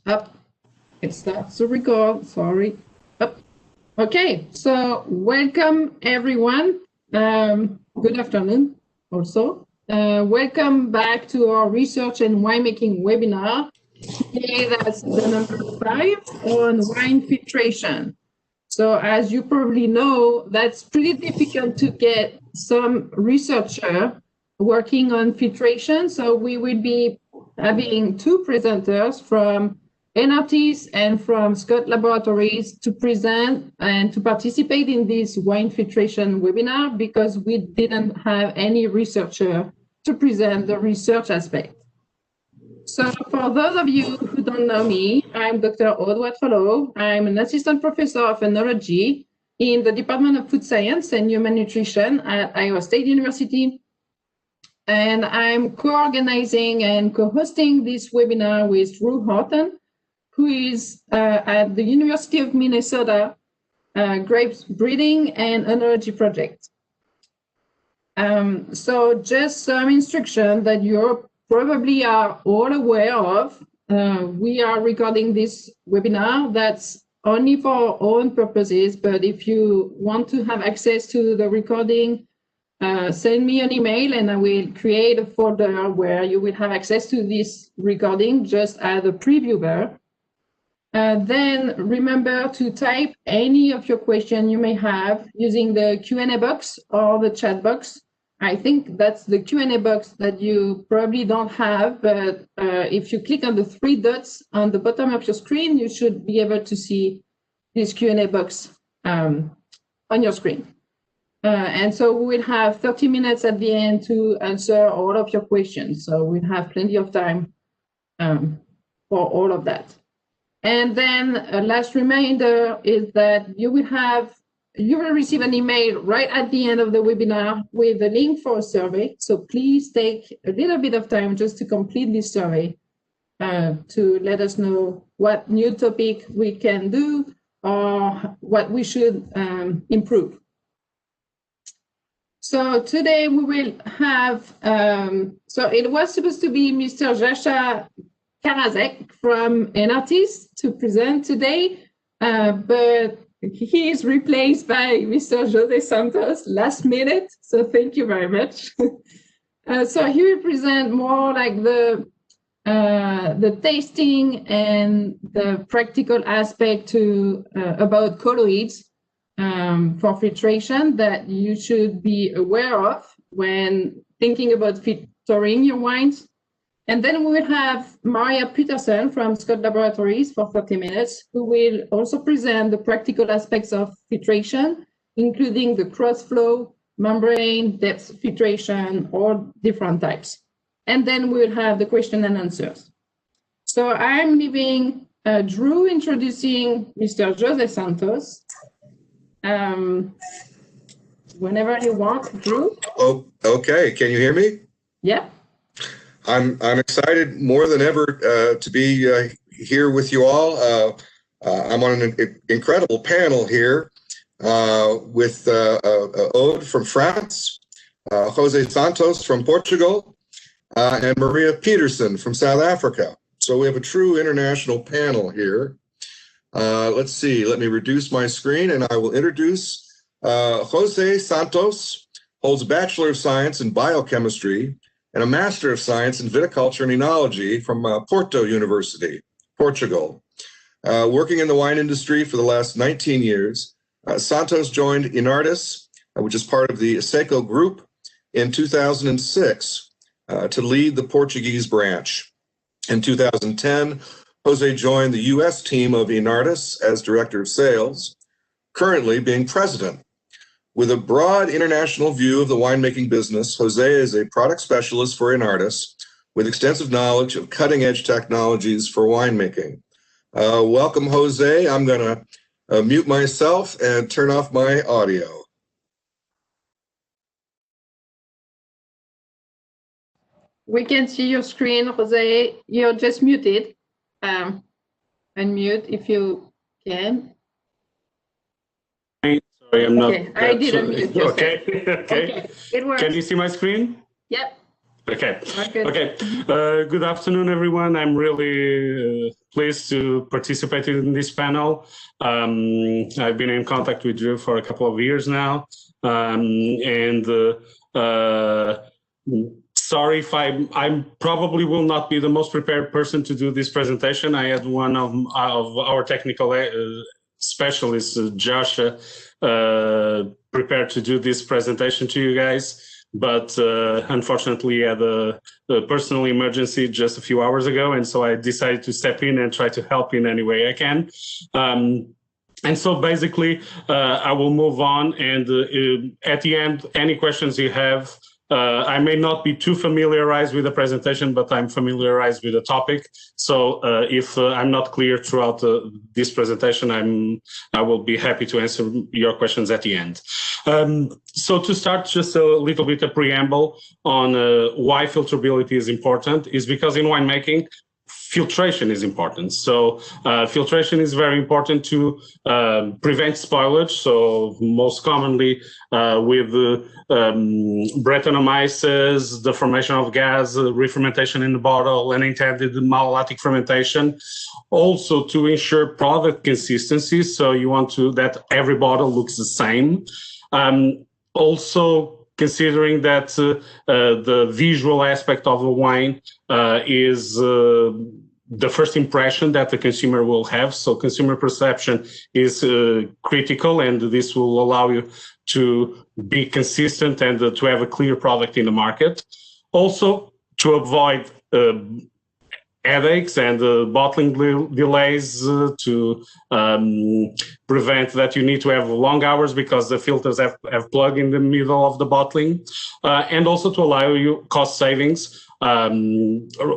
Up. It starts to record. Sorry. Up. Okay. So welcome everyone. Good afternoon. Also, welcome back to our research and winemaking webinar. Today, that's the number 5 on wine filtration. So as you probably know, that's pretty difficult to get some researcher working on filtration. So we will be having 2 presenters from NRTs and from Scott Laboratories to present and to participate in this wine filtration webinar because we didn't have any researcher to present the research aspect. So for those of you who don't know me, I'm Dr. Aude Watrelot. I'm an assistant professor of enology in the Department of Food Science and Human Nutrition at Iowa State University. And I'm co-organizing and co-hosting this webinar with Horton, who is at the University of Minnesota Grapes Breeding and Enology Project. So just some instruction that you probably are all aware of. We are recording this webinar. That's only for our own purposes, but if you want to have access to the recording, send me an email and I will create a folder where you will have access to this recording just as a previewer. Then remember to type any of your questions you may have using the Q&A box or the chat box. I think that's the Q&A box that you probably don't have, but if you click on the 3 dots on the bottom of your screen, you should be able to see this Q&A box on your screen. And so we will have 30 minutes at the end to answer all of your questions. So we'll have plenty of time for all of that. And then a last reminder is that you will receive an email right at the end of the webinar with a link for a survey. So please take a little bit of time just to complete this survey to let us know what new topic we can do or what we should improve. So today we will have, so it was supposed to be Mr. Jascha Karazek from NRTs to present today, but he is replaced by Mr. Jose Santos last minute, so thank you very much. So he will present more like the tasting and the practical aspect to about colloids for filtration that you should be aware of when thinking about filtering your wines. And then we will have Maria Peterson from Scott Laboratories for 30 minutes, who will also present the practical aspects of filtration, including the cross-flow, membrane, depth filtration, all different types. And then we'll have the question and answers. So I'm leaving Drew introducing Mr. Jose Santos. Whenever you want, Drew. Oh, okay. Can you hear me? Yeah. I'm excited more than ever to be here with you all. I'm on an incredible panel here with Aude from France, Jose Santos from Portugal, and Maria Peterson from South Africa. So we have a true international panel here. Let's see, let me reduce my screen and I will introduce Jose Santos, holds a Bachelor of Science in Biochemistry and a Master of Science in Viticulture and Enology from Porto University, Portugal. Working in the wine industry for the last 19 years, Santos joined Inartis, which is part of the Seco Group, in 2006 to lead the Portuguese branch. In 2010, Jose joined the US team of Inartis as Director of Sales, currently being President. With a broad international view of the winemaking business, Jose is a product specialist for Inartis with extensive knowledge of cutting-edge technologies for winemaking. Welcome, Jose. I'm going to mute myself and turn off my audio. We can see your screen, Jose. You're just muted. Unmute if you can. Sorry, I'm not. Okay, I didn't mute yourself. Okay. Okay, it works. Can you see my screen? Yep. Okay. Okay. Good afternoon, everyone. I'm really pleased to participate in this panel. I've been in contact with you for a couple of years now, sorry if I probably will not be the most prepared person to do this presentation. I had one of our technical specialists, Josh, prepared to do this presentation to you guys. But unfortunately, I had a personal emergency just a few hours ago, and so I decided to step in and try to help in any way I can. And so basically, I will move on, and at the end, any questions you have, I may not be too familiarized with the presentation, but I'm familiarized with the topic. So if I'm not clear throughout this presentation, I will be happy to answer your questions at the end. So to start, just a little bit of preamble on why filterability is important is because in winemaking, filtration is important. So filtration is very important to prevent spoilage. So most commonly with Brettanomyces, the formation of gas, re-fermentation in the bottle, unintended malolactic fermentation. Also to ensure product consistency. So you want to that every bottle looks the same. Also considering that the visual aspect of a wine is the first impression that the consumer will have. So consumer perception is critical, and this will allow you to be consistent and to have a clear product in the market. Also, to avoid headaches and bottling delays, to prevent that you need to have long hours because the filters have plug in the middle of the bottling, and also to allow you cost savings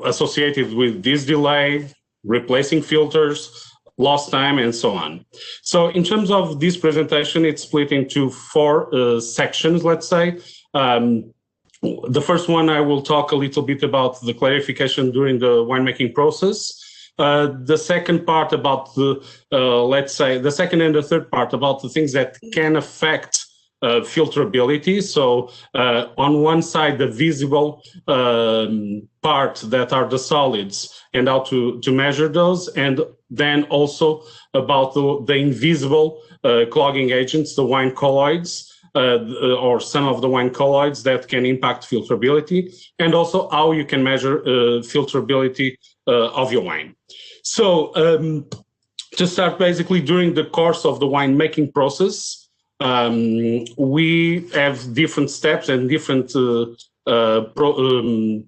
associated with this delay, replacing filters, lost time, and so on. So in terms of this presentation, it's split into 4 sections, let's say. The first one, I will talk a little bit about the clarification during the winemaking process. The second part about the, let's say, the second and the third part about the things that can affect filterability. So on one side, the visible part that are the solids and how to measure those. And then also about the invisible clogging agents, the wine colloids. Or some of the wine colloids that can impact filterability, and also how you can measure filterability of your wine. So to start, basically during the course of the winemaking process, we have different steps and different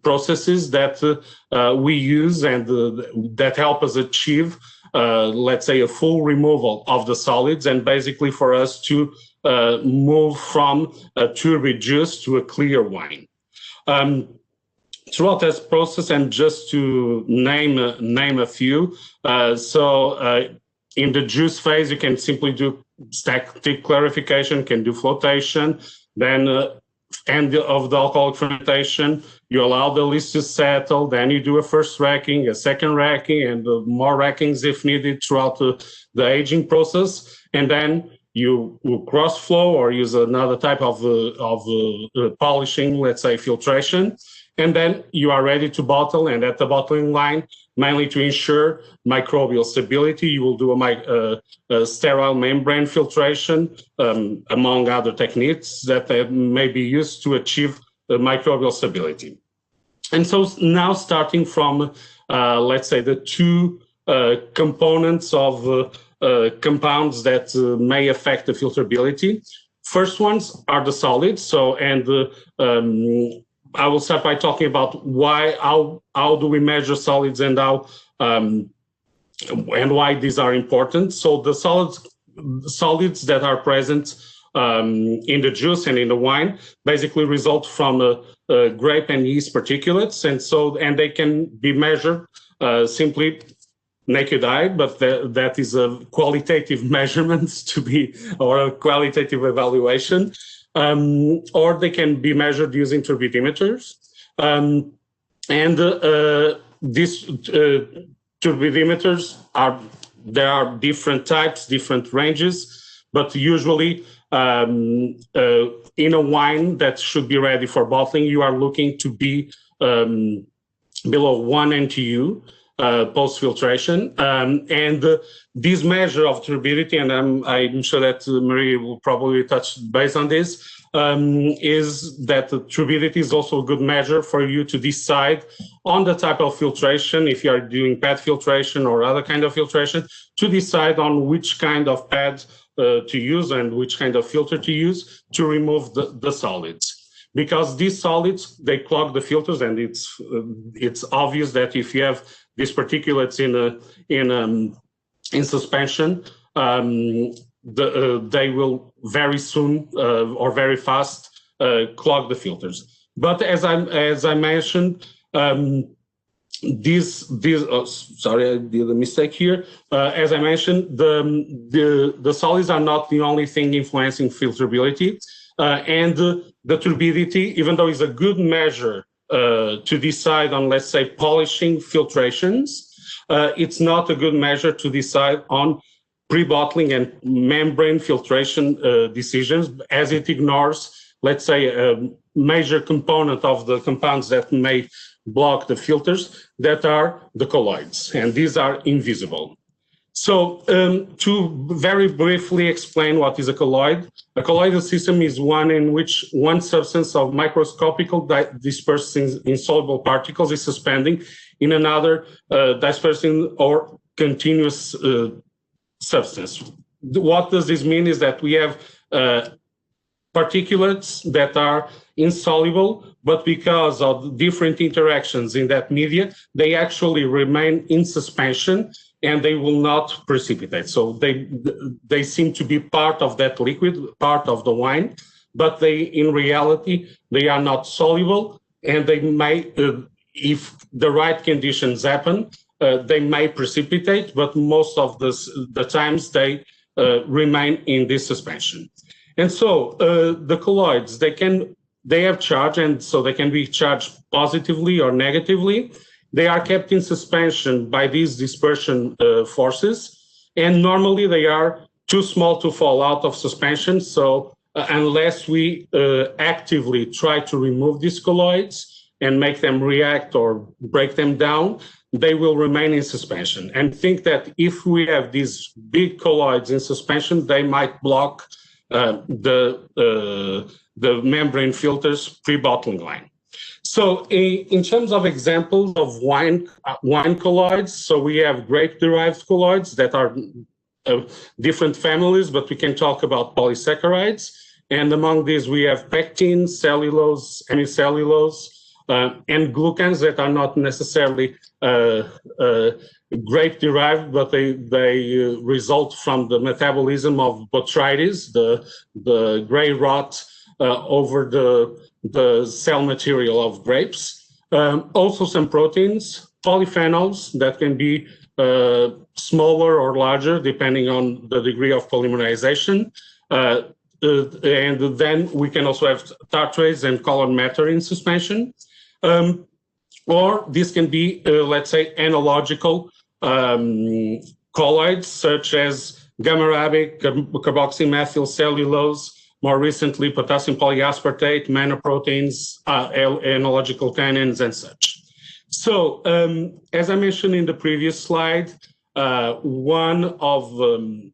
processes that we use and that help us achieve, let's say, a full removal of the solids, and basically for us to move from a turby juice to a clear wine. Throughout this process, and just to name a few, in the juice phase, you can simply do static clarification, can do flotation, then end of the alcoholic fermentation, you allow the yeast to settle, then you do a first racking, a second racking, and more rackings if needed throughout the aging process, and then you will cross flow or use another type of polishing, let's say filtration, and then you are ready to bottle. And at the bottling line, mainly to ensure microbial stability, you will do a sterile membrane filtration, among other techniques that may be used to achieve microbial stability. And so now starting from, let's say, the 2 components of compounds that may affect the filterability. First ones are the solids. So, and I will start by talking about how do we measure solids and how and why these are important. So the solids that are present in the juice and in the wine basically result from grape and yeast particulates, and they can be measured simply naked eye, but that is a qualitative measurement or a qualitative evaluation, or they can be measured using turbidimeters. These turbidimeters there are different types, different ranges, but usually in a wine that should be ready for bottling, you are looking to be below 1 NTU post-filtration. This measure of turbidity, and I'm sure that Maria will probably touch base on this, is that the turbidity is also a good measure for you to decide on the type of filtration, if you are doing pad filtration or other kind of filtration, to decide on which kind of pad to use and which kind of filter to use to remove the solids. Because these solids, they clog the filters, and it's obvious that if you have these particulates in suspension, they will very soon or very fast clog the filters. But as I mentioned, sorry, I did a mistake here. As I mentioned, the solids are not the only thing influencing filterability. And the turbidity, even though it's a good measure to decide on, let's say, polishing filtrations, it's not a good measure to decide on pre-bottling and membrane filtration decisions, as it ignores, let's say, a major component of the compounds that may block the filters, that are the colloids, and these are invisible. So to very briefly explain what is a colloidal system is one in which one substance of microscopical dispersing insoluble particles is suspending in another dispersing or continuous substance. What does this mean is that we have particulates that are insoluble, but because of different interactions in that media, they actually remain in suspension and they will not precipitate. So they seem to be part of that liquid, part of the wine, but in reality, they are not soluble, and they may, if the right conditions happen, they may precipitate, but most of the times they remain in this suspension. And so the colloids, they have charge, and so they can be charged positively or negatively. They are kept in suspension by these dispersion forces, and normally they are too small to fall out of suspension. So unless we actively try to remove these colloids and make them react or break them down, they will remain in suspension. And think that if we have these big colloids in suspension, they might block the membrane filters pre-bottling line. So in terms of examples of wine colloids, so we have grape-derived colloids that are different families, but we can talk about polysaccharides. And among these, we have pectin, cellulose, hemicellulose, and glucans that are not necessarily grape-derived, but they result from the metabolism of botrytis, the gray rot over the cell material of grapes. Also some proteins, polyphenols that can be smaller or larger depending on the degree of polymerization. And then we can also have tartrates and colon matter in suspension. Or this can be, let's say, analogical colloids such as gamma-arabic, carboxymethyl cellulose, more recently potassium polyaspartate, manoproteins, analogical tannins, and such. So as I mentioned in the previous slide, one of,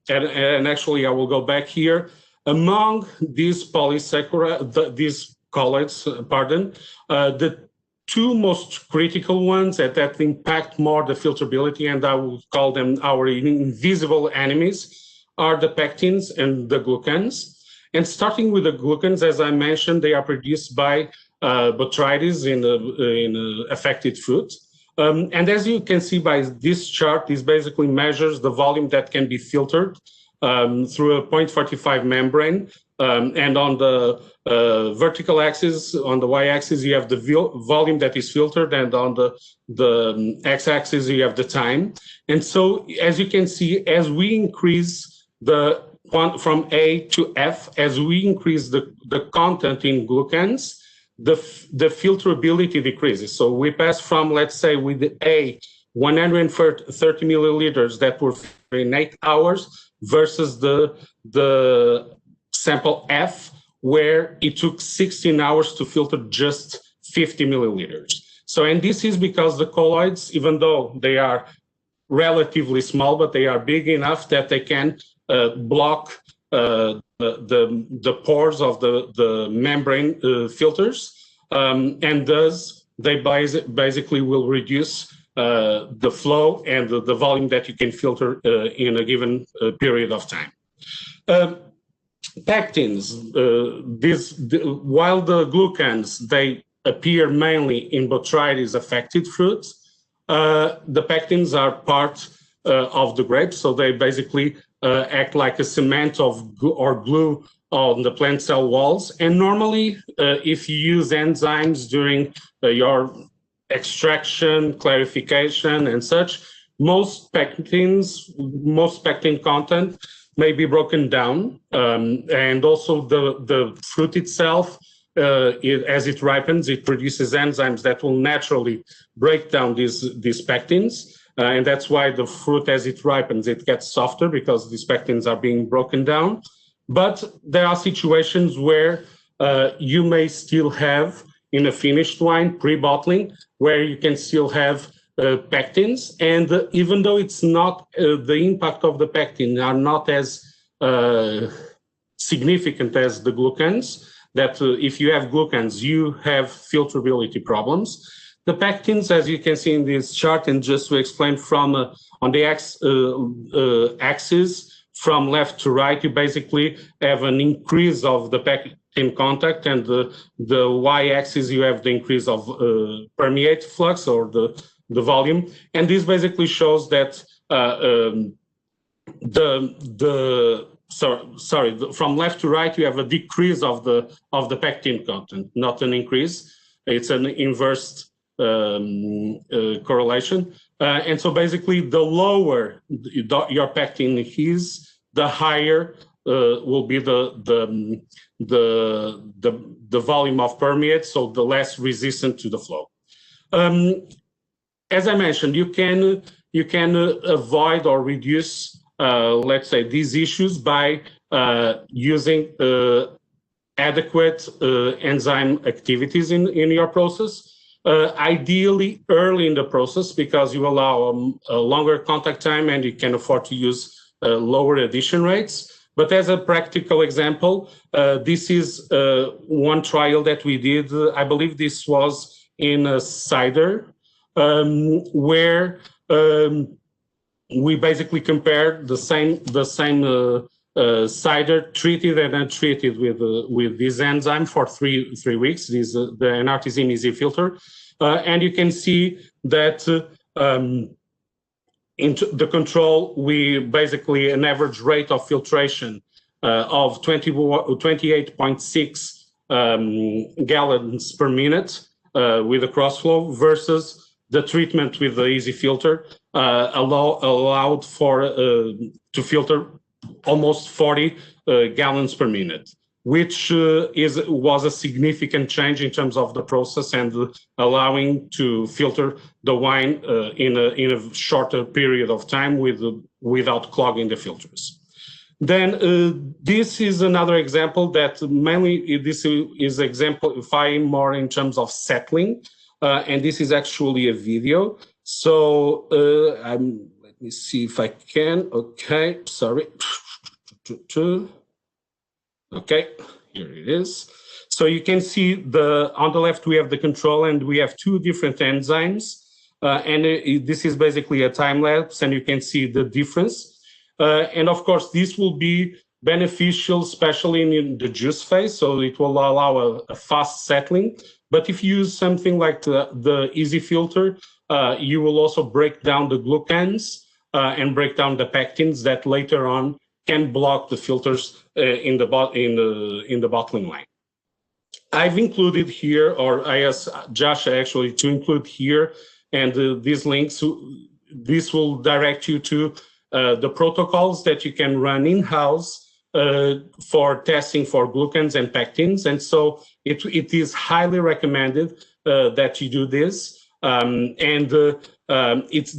and actually I will go back here, among these polysaccharides, these colloids, the two most critical ones that impact more the filterability, and I will call them our invisible enemies, are the pectins and the glucans. And starting with the glucans, as I mentioned, they are produced by botrytis in affected fruit. And as you can see by this chart, this basically measures the volume that can be filtered through a 0.45 membrane. And on the vertical axis, on the y-axis, you have the volume that is filtered, and on the x-axis, you have the time. And so, as you can see, as we increase from A to F, as we increase the content in glucans, the filterability decreases. So we pass from, let's say, with the A, 130 milliliters that were in 8 hours versus the sample F, where it took 16 hours to filter just 50 milliliters. So, and this is because the colloids, even though they are relatively small, but they are big enough that they can block the pores of the membrane filters, and thus they basically will reduce the flow and the volume that you can filter in a given period of time. Pectins, while the glucans, they appear mainly in botrytis affected fruits, the pectins are part of the grape, so they basically act like a cement or glue on the plant cell walls. And normally, if you use enzymes during your extraction, clarification, and such, most pectin content may be broken down, and also the fruit itself, as it ripens, it produces enzymes that will naturally break down these pectins. And that's why the fruit, as it ripens, it gets softer because these pectins are being broken down. But there are situations where you may still have, in a finished wine, pre-bottling, where you can still have pectins. And even though it's not, the impact of the pectin are not as significant as the glucans, that if you have glucans, you have filterability problems. The pectins, as you can see in this chart, and just to explain from on the axis from left to right, you basically have an increase of the pectin contact, and the y-axis you have the increase of permeate flux or the volume, and this basically shows that from left to right you have a decrease of the pectin content, not an increase. It's an inverse correlation, and so basically the lower your pectin is, the higher will be the volume of permeate, so the less resistant to the flow. As I mentioned, you can avoid or reduce, let's say, these issues by using adequate enzyme activities in your process. Ideally early in the process, because you allow a longer contact time and you can afford to use lower addition rates. But as a practical example, this is one trial that we did. I believe this was in a cider, where we basically compared the same cider treated and untreated with this enzyme for three weeks. This the Enartizine Easy Filter, and you can see that into the control, we basically an average rate of filtration of 28.6 gallons per minute with a crossflow, versus the treatment with the Easy Filter allowed for to filter almost 40 gallons per minute, which was a significant change in terms of the process and allowing to filter the wine in a shorter period of time without clogging the filters. Then this is another example that mainly this is exemplifying more in terms of settling, and this is actually a video. So let me see if I can. Okay, sorry. Okay, here it is. So you can see on the left we have the control, and we have two different enzymes, and this is basically a time lapse, and you can see the difference. And of course, this will be beneficial, especially in the juice phase, so it will allow a fast settling. But if you use something like the Easy Filter, you will also break down the glucans and break down the pectins that later on can block the filters in the bottling line. I've included here, or I asked Josh actually to include here, and these links. This will direct you to the protocols that you can run in-house for testing for glucans and pectins, and so it is highly recommended that you do this.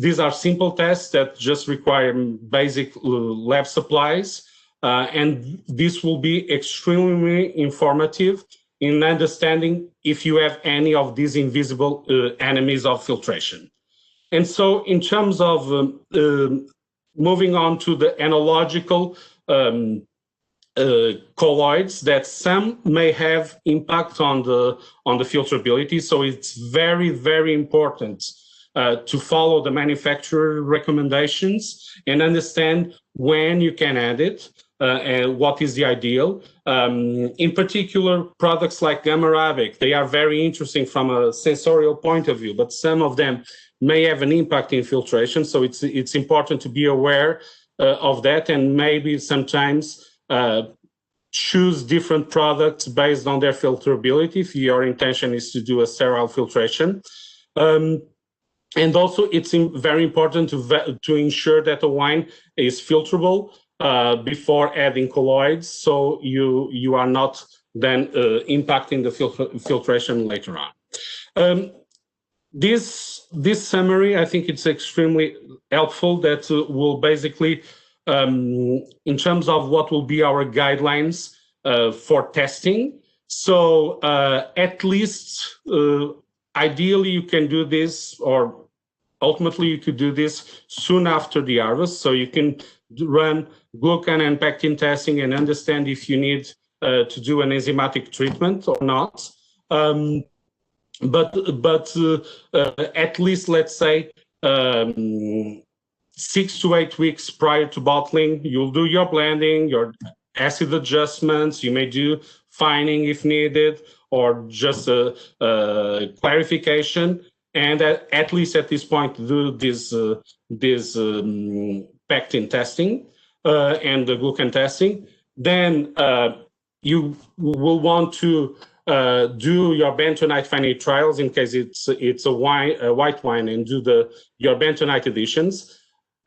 These are simple tests that just require basic lab supplies, and this will be extremely informative in understanding if you have any of these invisible enemies of filtration. And so in terms of moving on to the analogical colloids, that some may have impact on the filterability. So it's very, very important to follow the manufacturer recommendations and understand when you can add it and what is the ideal. In particular, products like gamma arabic, they are very interesting from a sensorial point of view, but some of them may have an impact in filtration. So it's important to be aware of that, and maybe sometimes choose different products based on their filterability if your intention is to do a sterile filtration. And also, it's very important to ensure that the wine is filterable before adding colloids, so you are not then impacting the filtration later on. This summary, I think it's extremely helpful. That will basically, in terms of what will be our guidelines for testing. So at least, ideally, you can do this, or ultimately you could do this soon after the harvest. So you can run glucan and pectin testing and understand if you need to do an enzymatic treatment or not. But at least, let's say, 6 to 8 weeks prior to bottling, you'll do your blending, your acid adjustments. You may do fining if needed, or just a clarification. And at least at this point, do this pectin testing and the glucan testing. Then you will want to do your bentonite finite trials in case it's a white wine, and do your bentonite additions.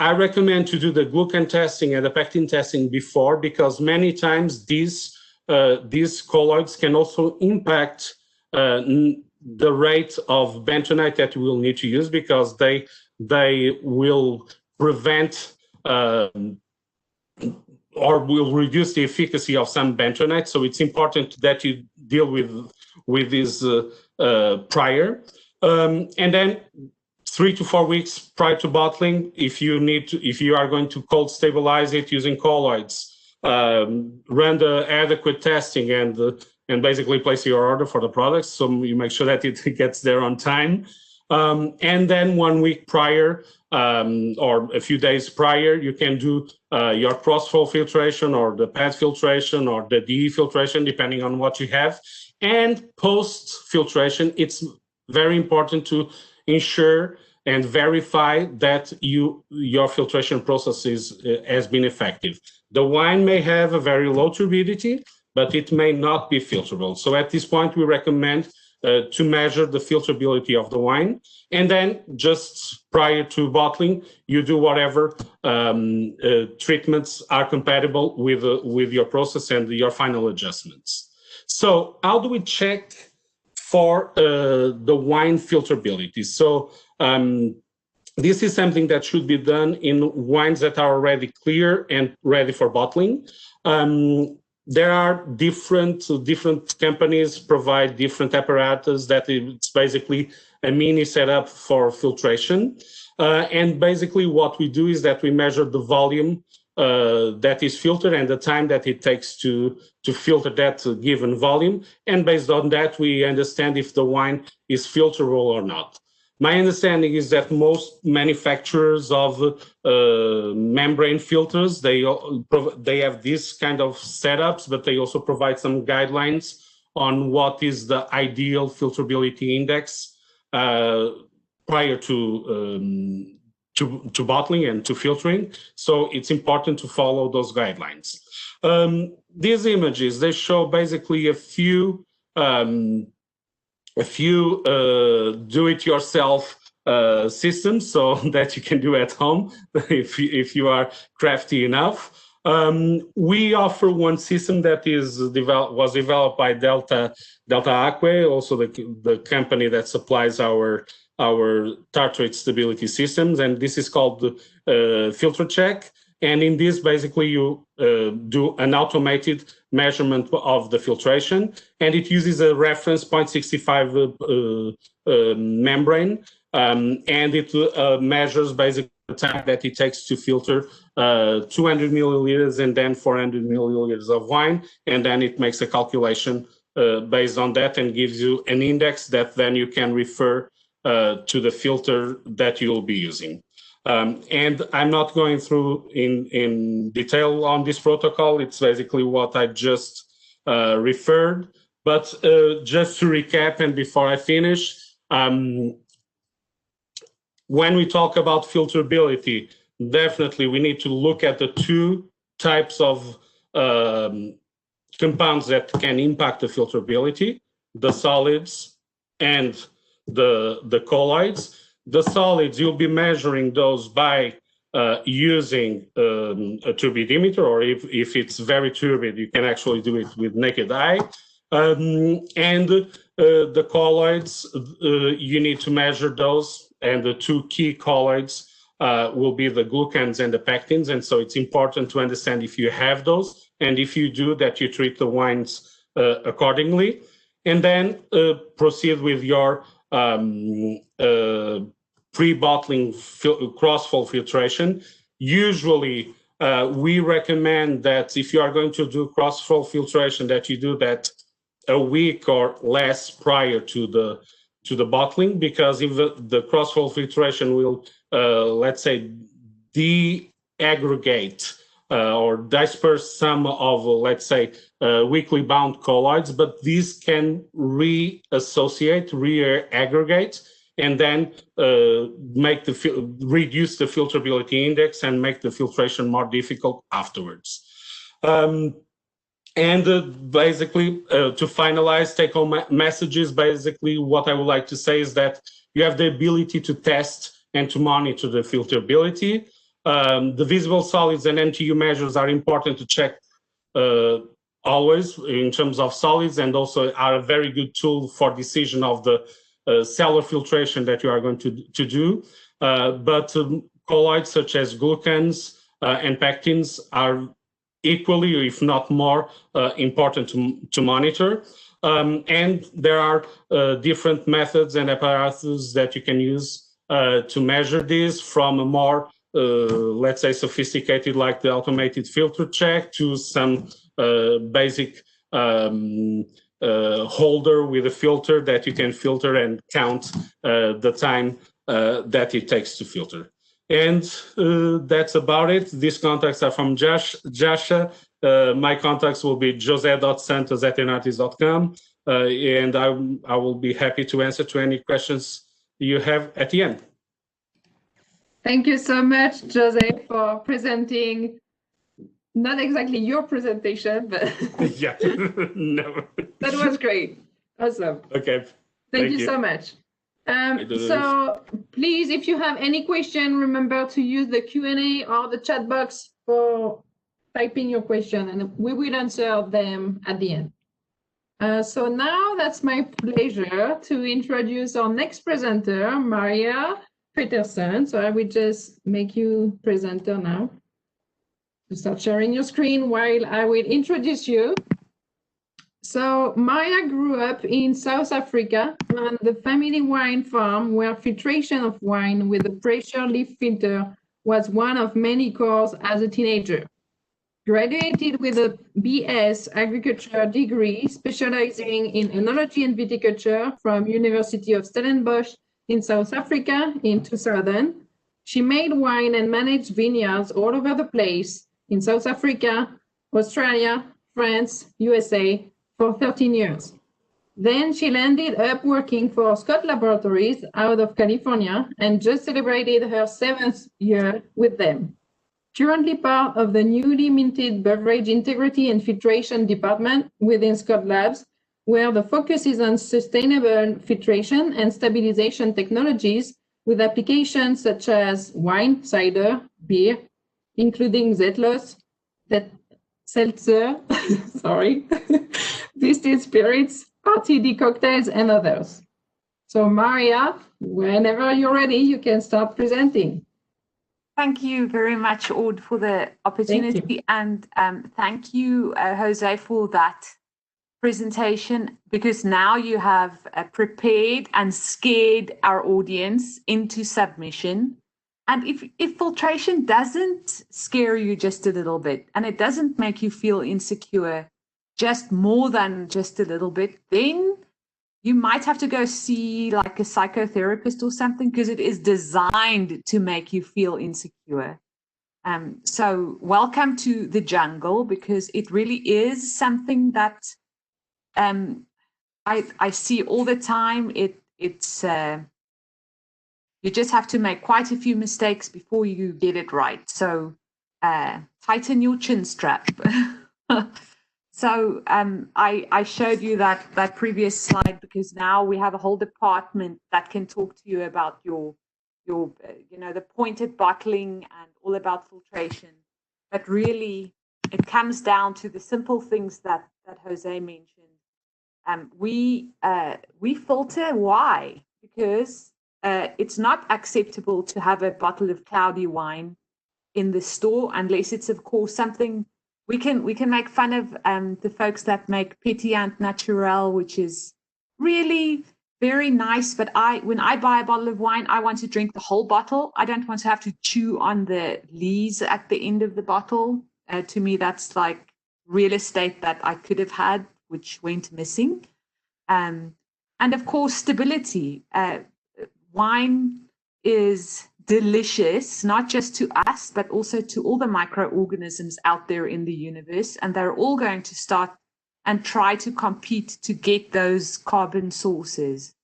I recommend to do the glucan testing and the pectin testing before, because many times these colloids can also impact the rate of bentonite that you will need to use, because they will prevent or will reduce the efficacy of some bentonite. So it's important that you deal with this prior. And then 3 to 4 weeks prior to bottling, if you are going to cold stabilize it using colloids, run the adequate testing and basically place your order for the products, so you make sure that it gets there on time. And then 1 week prior, or a few days prior, you can do your cross-flow filtration, or the pad filtration, or the DE filtration, depending on what you have. And post-filtration, it's very important to ensure and verify that your filtration process has been effective. The wine may have a very low turbidity, but it may not be filterable. So at this point, we recommend to measure the filterability of the wine. And then just prior to bottling, you do whatever treatments are compatible with your process and your final adjustments. So how do we check for the wine filterability? So this is something that should be done in wines that are already clear and ready for bottling. There are different companies provide different apparatus that it's basically a mini setup for filtration. And basically what we do is that we measure the volume that is filtered and the time that it takes to filter that given volume. And based on that, we understand if the wine is filterable or not. My understanding is that most manufacturers of membrane filters, they have this kind of setups, but they also provide some guidelines on what is the ideal filterability index prior to bottling and to filtering. So it's important to follow those guidelines. These images, they show basically a few do-it-yourself systems, so that you can do at home if you are crafty enough. We offer one system that was developed by Delta Aquae, also the company that supplies our tartrate stability systems, and this is called the Filter Check. And in this, basically, you do an automated measurement of the filtration, and it uses a reference 0.65 membrane, and it measures basically the time that it takes to filter 200 milliliters and then 400 milliliters of wine, and then it makes a calculation based on that and gives you an index that then you can refer to the filter that you'll be using. And I'm not going through in detail on this protocol. It's basically what I just referred. But just to recap, and before I finish, when we talk about filterability, definitely we need to look at the two types of compounds that can impact the filterability, the solids and the colloids. The solids, you'll be measuring those by using a turbidimeter, or if it's very turbid, you can actually do it with naked eye. And the colloids, you need to measure those, and the two key colloids will be the glucans and the pectins, and so it's important to understand if you have those, and if you do, that you treat the wines accordingly, and then proceed with your pre-bottling cross-flow filtration. Usually, we recommend that if you are going to do cross-flow filtration, that you do that a week or less prior to the bottling, because if the cross-flow filtration will, let's say, de-aggregate or disperse some of, let's say, weakly bound colloids, but these can reassociate, re-aggregate, and then reduce the filterability index and make the filtration more difficult afterwards. Basically, to finalize, take-home messages, basically what I would like to say is that you have the ability to test and to monitor the filterability. The visible solids and NTU measures are important to check always in terms of solids, and also are a very good tool for decision of the cellar filtration that you are going to do. But colloids such as glucans and pectins are equally, if not more, important to monitor. And there are different methods and apparatus that you can use to measure this, from a more, let's say, sophisticated, like the automated filter check, to some basic holder with a filter that you can filter and count the time that it takes to filter. And that's about it. These contacts are from Jasha. My contacts will be jose.santos@enartis.com, and I will be happy to answer to any questions you have at the end. Thank you so much, Jose, for presenting, not exactly your presentation, but yeah, no. That was great. Awesome. Okay. Thank you so much. So please, if you have any question, remember to use the Q&A or the chat box for typing your question, and we will answer them at the end. So now that's my pleasure to introduce our next presenter, Maria Peterson. So I will just make you presenter now. To start sharing your screen while I will introduce you. So Maria grew up in South Africa on the family wine farm, where filtration of wine with a pressure leaf filter was one of many courses as a teenager. Graduated with a BS agriculture degree, specializing in enology and viticulture from University of Stellenbosch in South Africa in 2000. She made wine and managed vineyards all over the place in South Africa, Australia, France, USA, for 13 years. Then she landed up working for Scott Laboratories out of California and just celebrated her 7th year with them. Currently part of the newly minted Beverage Integrity and Filtration Department within Scott Labs, where the focus is on sustainable filtration and stabilization technologies with applications such as wine, cider, beer, including Zetlos, seltzer, sorry, distilled spirits, RTD cocktails, and others. So Maria, whenever you're ready, you can start presenting. Thank you very much, Aude, for the opportunity. And thank you, Jose, for that presentation, because now you have prepared and scared our audience into submission. And if filtration doesn't scare you just a little bit, and it doesn't make you feel insecure just more than just a little bit, then you might have to go see like a psychotherapist or something, because it is designed to make you feel insecure. So welcome to the jungle, because it really is something that I see all the time. It's you just have to make quite a few mistakes before you get it right. So tighten your chin strap. So I showed you that previous slide because now we have a whole department that can talk to you about your the pointed bottling and all about filtration. But really, it comes down to the simple things that Jose mentioned. We filter. Why? Because it's not acceptable to have a bottle of cloudy wine in the store unless it's, of course, something we can make fun of the folks that make pétillant naturel, which is really very nice. But when I buy a bottle of wine, I want to drink the whole bottle. I don't want to have to chew on the lees at the end of the bottle. To me, that's like real estate that I could have had, which went missing. And of course, stability. Wine is delicious, not just to us, but also to all the microorganisms out there in the universe. And they're all going to start and try to compete to get those carbon sources.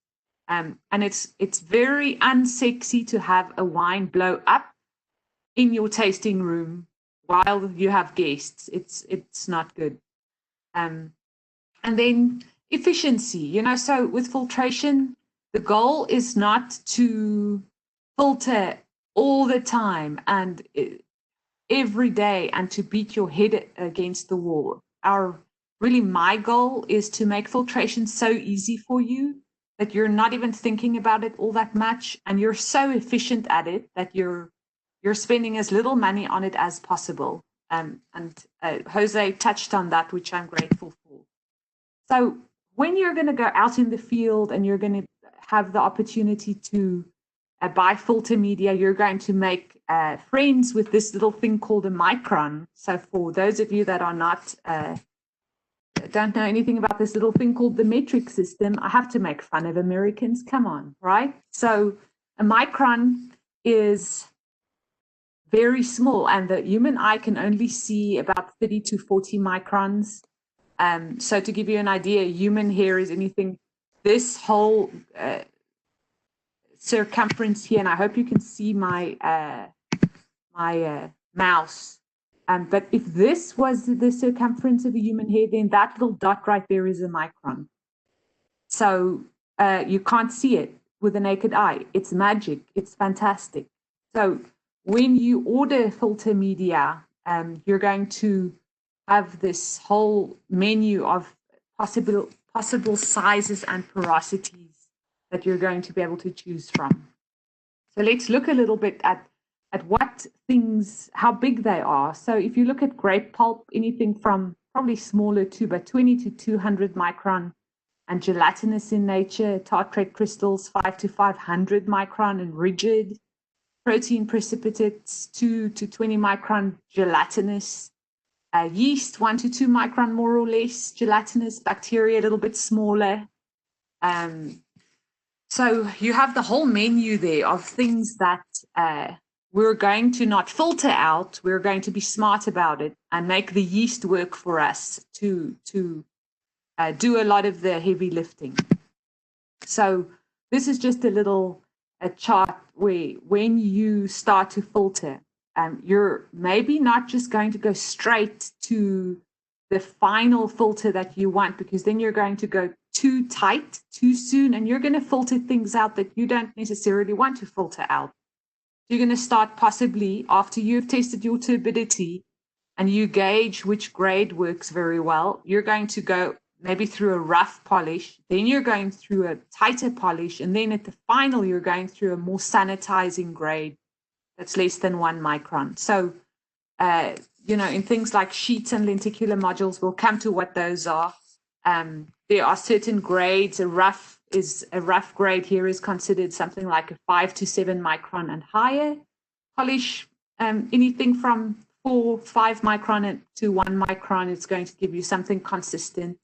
And it's very unsexy to have a wine blow up in your tasting room while you have guests. It's not good. And then efficiency, so with filtration, the goal is not to filter all the time and every day and to beat your head against the wall. My goal is to make filtration so easy for you that you're not even thinking about it all that much, and you're so efficient at it that you're spending as little money on it as possible. And Jose touched on that, which I'm grateful for. So when you're going to go out in the field and you're going to have the opportunity to buy filter media, you're going to make friends with this little thing called a micron. So for those of you that are not don't know anything about this little thing called the metric system, I have to make fun of Americans. Come on, right? So a micron is very small, and the human eye can only see about 30 to 40 microns. So to give you an idea, human hair is anything, this whole circumference here, and I hope you can see my mouse. But if this was the circumference of a human hair, then that little dot right there is a micron. So you can't see it with the naked eye. It's magic. It's fantastic. So when you order filter media, you're going to have this whole menu of possible sizes and porosities that you're going to be able to choose from. So let's look a little bit at what things, how big they are. So if you look at grape pulp, anything from probably smaller to about 20 to 200 micron, and gelatinous in nature, tartrate crystals 5 to 500 micron and rigid, protein precipitates 2 to 20 micron gelatinous, yeast 1 to 2 micron more or less gelatinous, bacteria a little bit smaller. So you have the whole menu there of things that we're going to not filter out. We're going to be smart about it and make the yeast work for us to do a lot of the heavy lifting. So this is just a chart where when you start to filter, you're maybe not just going to go straight to the final filter that you want, because then you're going to go too tight too soon, and you're going to filter things out that you don't necessarily want to filter out. You're going to start possibly after you've tested your turbidity and you gauge which grade works very well. You're going to go maybe through a rough polish, then you're going through a tighter polish, and then at the final, you're going through a more sanitizing grade that's less than 1 micron. So, you know, in things like sheets and lenticular modules, we'll come to what those are. There are certain grades. A rough grade here is considered something like a 5 to 7 micron and higher. Polish, anything from 4-5 micron to 1 micron, it's going to give you something consistent.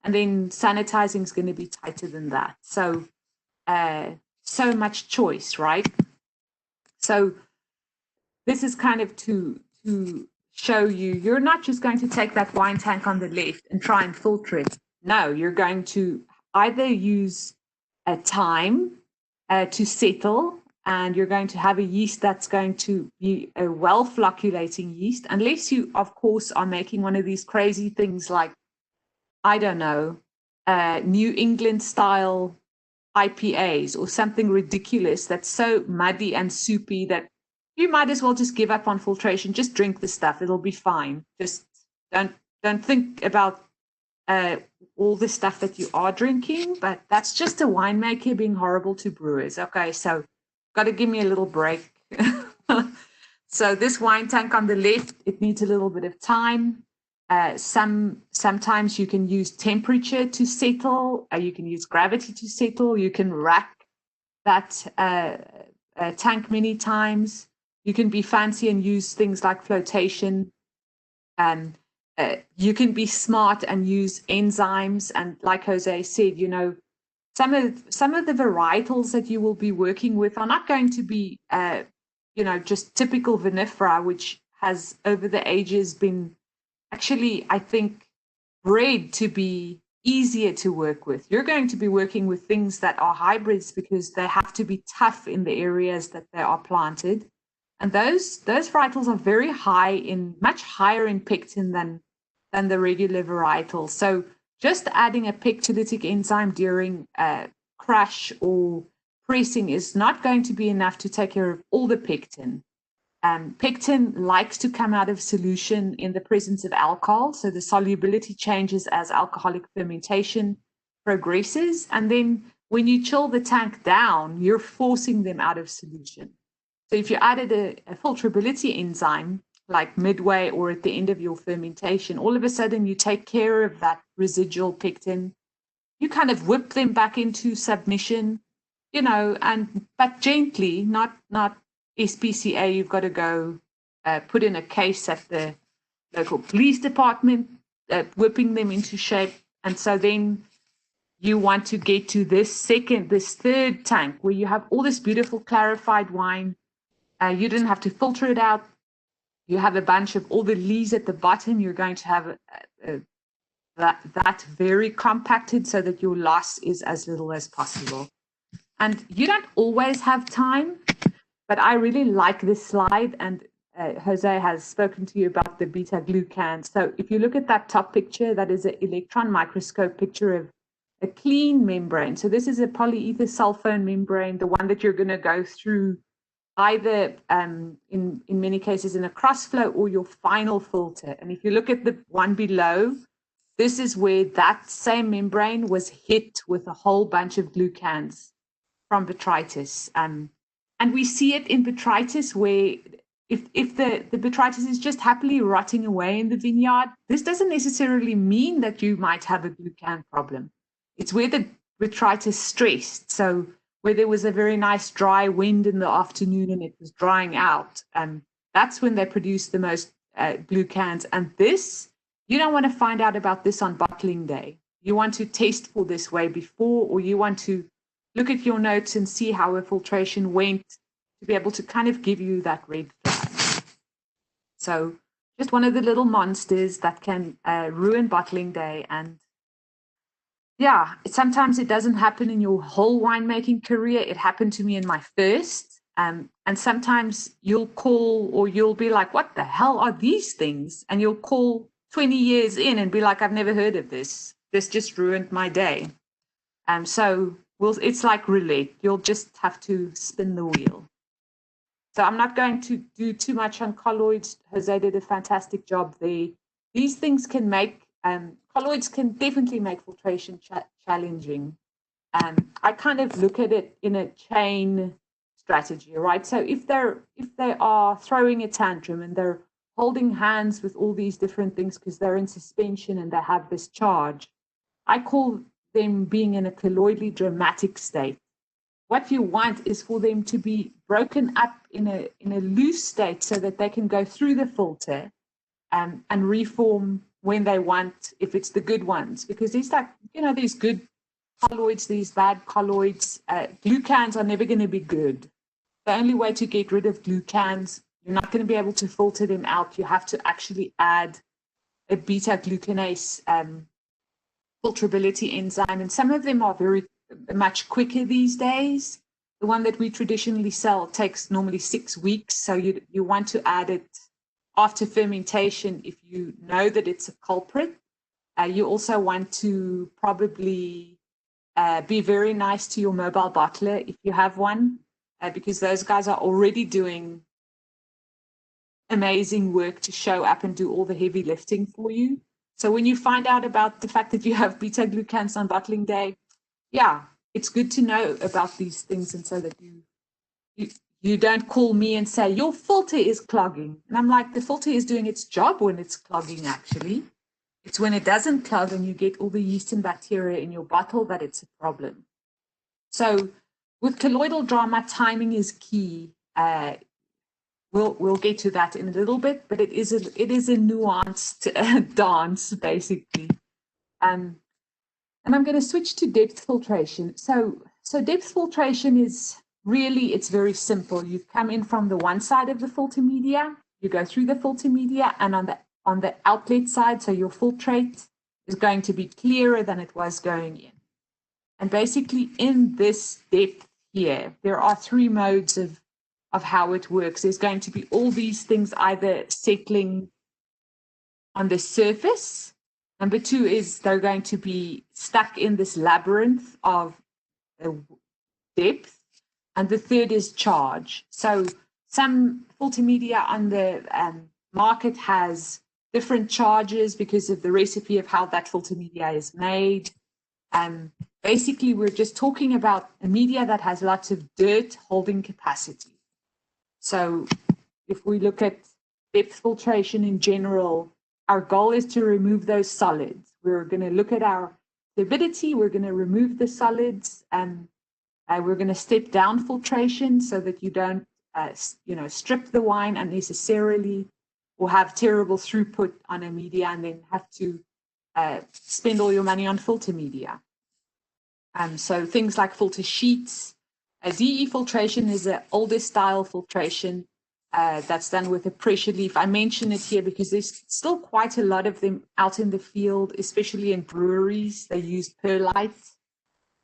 And then sanitizing is going to be tighter than that. So, so much choice, right? So this is kind of to show you, you're not just going to take that wine tank on the left and try and filter it. No, you're going to either use a time to settle, and you're going to have a yeast that's going to be a well-flocculating yeast, unless you, of course, are making one of these crazy things like, I don't know, New England style IPAs or something ridiculous that's so muddy and soupy that you might as well just give up on filtration. Just drink the stuff. It'll be fine. Just don't think about all the stuff that you are drinking, but that's just a winemaker being horrible to brewers. Okay, so got to give me a little break. So this wine tank on the left, it needs a little bit of time. Sometimes you can use temperature to settle, you can use gravity to settle, you can rack that tank many times. You can be fancy and use things like flotation. You can be smart and use enzymes. And like Jose said, you know, some of the varietals that you will be working with are not going to be, you know, just typical vinifera, which has over the ages been actually, I think, bred to be easier to work with. You're going to be working with things that are hybrids because they have to be tough in the areas that they are planted. And those varietals are very high much higher in pectin than the regular varietals. So just adding a pectolytic enzyme during crush or pressing is not going to be enough to take care of all the pectin. Pectin likes to come out of solution in the presence of alcohol, so the solubility changes as alcoholic fermentation progresses. And then when you chill the tank down, you're forcing them out of solution. So if you added a filtrability enzyme, like midway or at the end of your fermentation, all of a sudden you take care of that residual pectin. You kind of whip them back into submission, you know, but gently, not SPCA. You've got to go put in a case at the local police department, whipping them into shape. And so then you want to get to this third tank where you have all this beautiful clarified wine. You didn't have to filter it out. You have a bunch of all the lees at the bottom. You're going to have that very compacted so that your loss is as little as possible. And you don't always have time, but I really like this slide. And Jose has spoken to you about the beta glucans. So if you look at that top picture, that is an electron microscope picture of a clean membrane. So this is a polyether sulfone membrane, the one that you're going to go through either in many cases in a crossflow or your final filter. And if you look at the one below, this is where that same membrane was hit with a whole bunch of glucans from botrytis. And we see it in botrytis where if the botrytis is just happily rotting away in the vineyard, this doesn't necessarily mean that you might have a glucan problem. It's where the botrytis stressed. So where there was a very nice dry wind in the afternoon and it was drying out, that's when they produce the most glucans. And this, you don't want to find out about this on bottling day. You want to test for this way before, or you want to look at your notes and see how a filtration went to be able to kind of give you that red flag. So just one of the little monsters that can ruin bottling day. And yeah, sometimes it doesn't happen in your whole winemaking career. It happened to me in my first. And sometimes you'll call or you'll be like, what the hell are these things? And you'll call 20 years in and be like, I've never heard of this. This just ruined my day. So it's like roulette. You'll just have to spin the wheel. So I'm not going to do too much on colloids. Jose did a fantastic job there. These things can make colloids can definitely make filtration challenging. I kind of look at it in a chain strategy, right? So if they are throwing a tantrum and they're holding hands with all these different things because they're in suspension and they have this charge, I call them being in a colloidally dramatic state. What you want is for them to be broken up in a loose state so that they can go through the filter and reform when they want, if it's the good ones, because there's like, there's good colloids, these bad colloids. Glucans are never going to be good. The only way to get rid of glucans, you're not going to be able to filter them out. You have to actually add a beta-glucanase filterability enzyme, and some of them are very much quicker these days. The one that we traditionally sell takes normally 6 weeks, so you want to add it after fermentation if you know that it's a culprit. You also want to probably be very nice to your mobile bottler if you have one, because those guys are already doing amazing work to show up and do all the heavy lifting for you. So when you find out about the fact that you have beta-glucans on bottling day, yeah, it's good to know about these things, and so that you don't call me and say, your filter is clogging. And I'm like, the filter is doing its job when it's clogging, actually. It's when it doesn't clog and you get all the yeast and bacteria in your bottle that it's a problem. So with colloidal drama, timing is key. We'll get to that in a little bit, but it is a nuanced dance, basically. And I'm going to switch to depth filtration. So depth filtration is really, it's very simple. You come in from the one side of the filter media, you go through the filter media, and on the outlet side, so your filtrate is going to be clearer than it was going in. And basically in this depth here, there are 3 modes of how it works. There's going to be all these things either settling on the surface. Number 2 is they're going to be stuck in this labyrinth of depth. And the 3rd is charge. So some filter media on the market has different charges because of the recipe of how that filter media is made. Basically, we're just talking about a media that has lots of dirt holding capacity. So if we look at depth filtration in general, our goal is to remove those solids. We're going to look at our turbidity, we're going to remove the solids, and we're going to step down filtration so that you don't strip the wine unnecessarily or have terrible throughput on a media and then have to spend all your money on filter media. So things like filter sheets. DE filtration is an older style filtration that's done with a pressure leaf. I mention it here because there's still quite a lot of them out in the field, especially in breweries. They use perlite.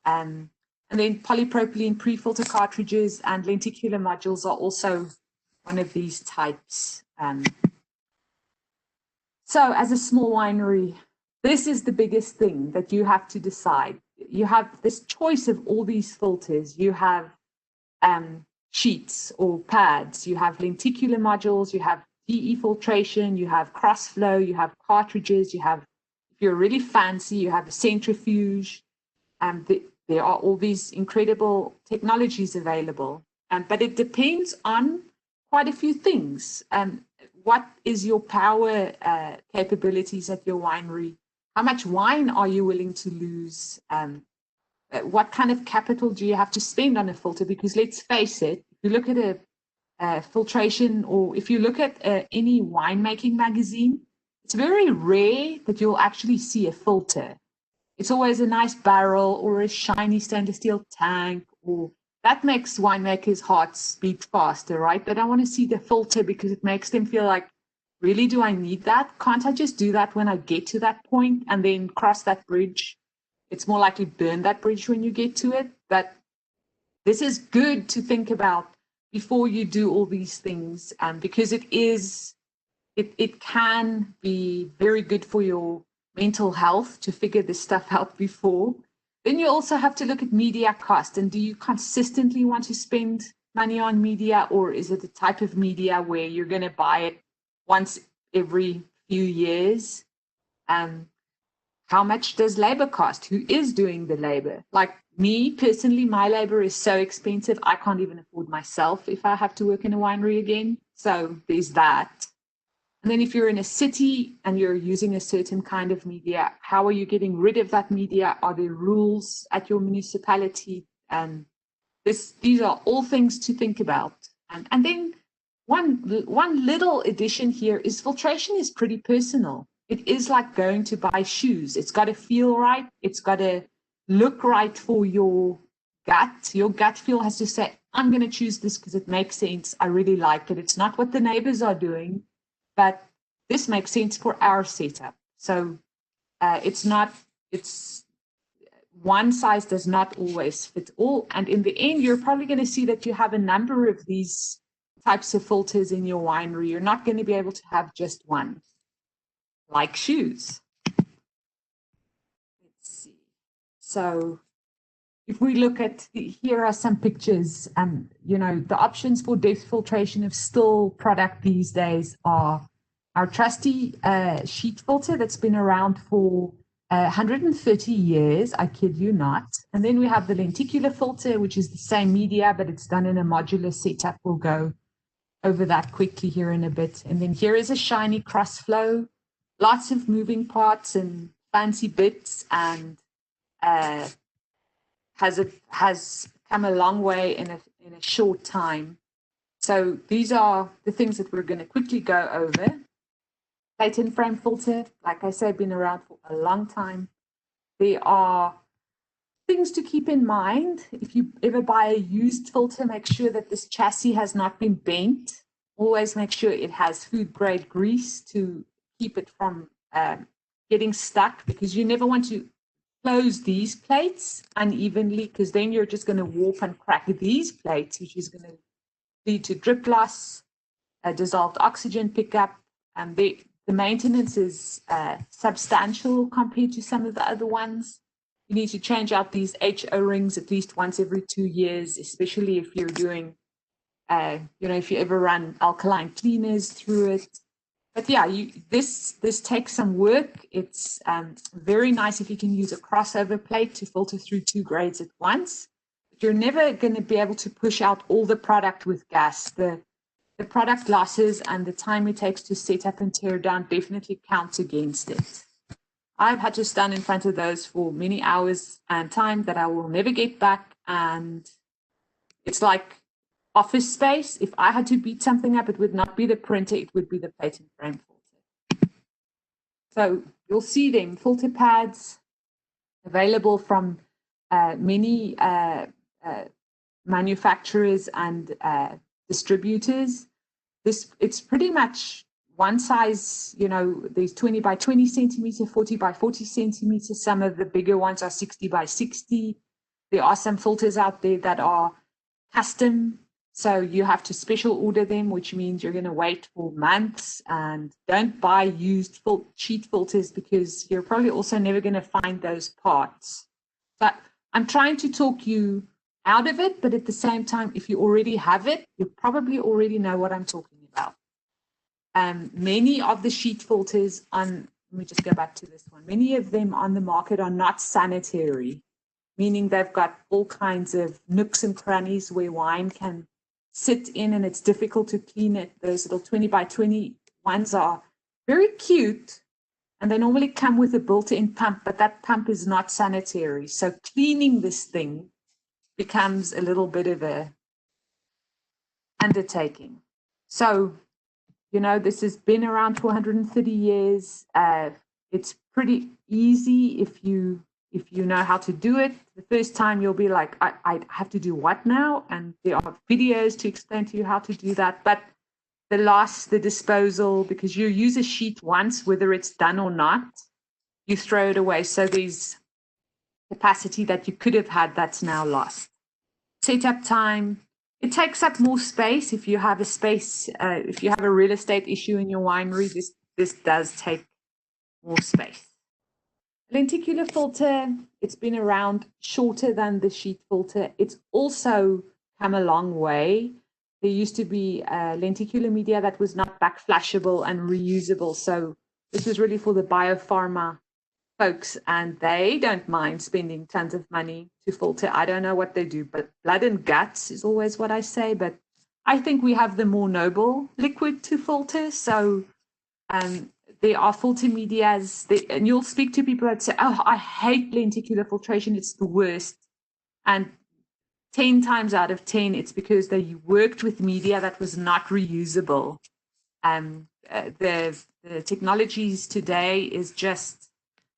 And then polypropylene pre-filter cartridges and lenticular modules are also one of these types. So as a small winery, this is the biggest thing that you have to decide. You have this choice of all these filters. You have sheets or pads, you have lenticular modules, you have DE filtration, you have crossflow, you have cartridges, you have, if you're really fancy, you have a centrifuge. There are all these incredible technologies available, but it depends on quite a few things. What is your power capabilities at your winery? How much wine are you willing to lose? What kind of capital do you have to spend on a filter? Because let's face it, if you look at a filtration, or if you look at any winemaking magazine, it's very rare that you'll actually see a filter. It's always a nice barrel or a shiny stainless steel tank, or that makes winemakers' hearts beat faster, right? They don't want to see the filter because it makes them feel like, really, do I need that? Can't I just do that when I get to that point and then cross that bridge? It's more likely burn that bridge when you get to it. But this is good to think about before you do all these things, because it can be very good for your mental health to figure this stuff out before. Then you also have to look at media cost, and do you consistently want to spend money on media, or is it the type of media where you're going to buy it once every few years? How much does labor cost? Who is doing the labor? Like Me personally, my labor is so expensive, I can't even afford myself if I have to work in a winery again. So there's that. And then if you're in a city and you're using a certain kind of media, how are you getting rid of that media? Are there rules at your municipality? And these are all things to think about. And then one little addition here is filtration is pretty personal. It is like going to buy shoes. It's got to feel right. It's got to look right for your gut. Your gut feel has to say, I'm going to choose this because it makes sense. I really like it. It's not what the neighbors are doing, but this makes sense for our setup. So it's one size does not always fit all. And in the end, you're probably going to see that you have a number of these types of filters in your winery. You're not going to be able to have just one, like shoes. Let's see. So if we look at here are some pictures, and the options for depth filtration of still product these days are our trusty sheet filter that's been around for 130 years, I kid you not. And then we have the lenticular filter, which is the same media, but it's done in a modular setup. We'll go over that quickly here in a bit. And then here is a shiny cross flow, lots of moving parts and fancy bits, and has come a long way in a short time. So these are the things that we're going to quickly go over. Plate and frame filter, like I said, been around for a long time. There are things to keep in mind. If you ever buy a used filter, make sure that this chassis has not been bent. Always make sure it has food grade grease to keep it from getting stuck, because you never want to close these plates unevenly, because then you're just going to warp and crack these plates, which is going to lead to drip loss, dissolved oxygen pickup, and the maintenance is substantial compared to some of the other ones. You need to change out these HO rings at least once every 2 years, especially if you're doing, if you ever run alkaline cleaners through it. But yeah, this takes some work. It's very nice if you can use a crossover plate to filter through 2 grades at once. But you're never going to be able to push out all the product with gas. The product losses and the time it takes to set up and tear down definitely counts against it. I've had to stand in front of those for many hours and time that I will never get back. And it's like office space. If I had to beat something up, it would not be the printer, it would be the plate and frame filter. So you'll see them, filter pads available from many manufacturers and distributors. It's pretty much one size, there's 20 by 20 centimeter, 40 by 40 centimeters. Some of the bigger ones are 60 by 60. There are some filters out there that are custom, so you have to special order them, which means you're going to wait for months. And don't buy used sheet filters, because you're probably also never going to find those parts. But I'm trying to talk you out of it, but at the same time, if you already have it, you probably already know what I'm talking about. Many of the sheet filters let me just go back to this one. Many of them on the market are not sanitary, meaning they've got all kinds of nooks and crannies where wine can sit in, and it's difficult to clean it. Those little 20 by 20 ones are very cute, and they normally come with a built-in pump, but that pump is not sanitary. So cleaning this thing becomes a little bit of a undertaking. So, this has been around for 130 years. It's pretty easy if you know how to do it. The first time you'll be like, I have to do what now? And there are videos to explain to you how to do that. But the loss, the disposal, because you use a sheet once, whether it's done or not, you throw it away. So there's capacity that you could have had that's now lost. Setup time, it takes up more space. If you have if you have a real estate issue in your winery, this does take more space. Lenticular filter, it's been around shorter than the sheet filter. It's also come a long way. There used to be lenticular media that was not backflashable and reusable. So this was really for the biopharma folks, and they don't mind spending tons of money to filter. I don't know what they do, but blood and guts is always what I say. But I think we have the more noble liquid to filter. So there are filter medias, and you'll speak to people that say, oh, I hate lenticular filtration. It's the worst. And 10 times out of 10, it's because they worked with media that was not reusable. The technologies today is just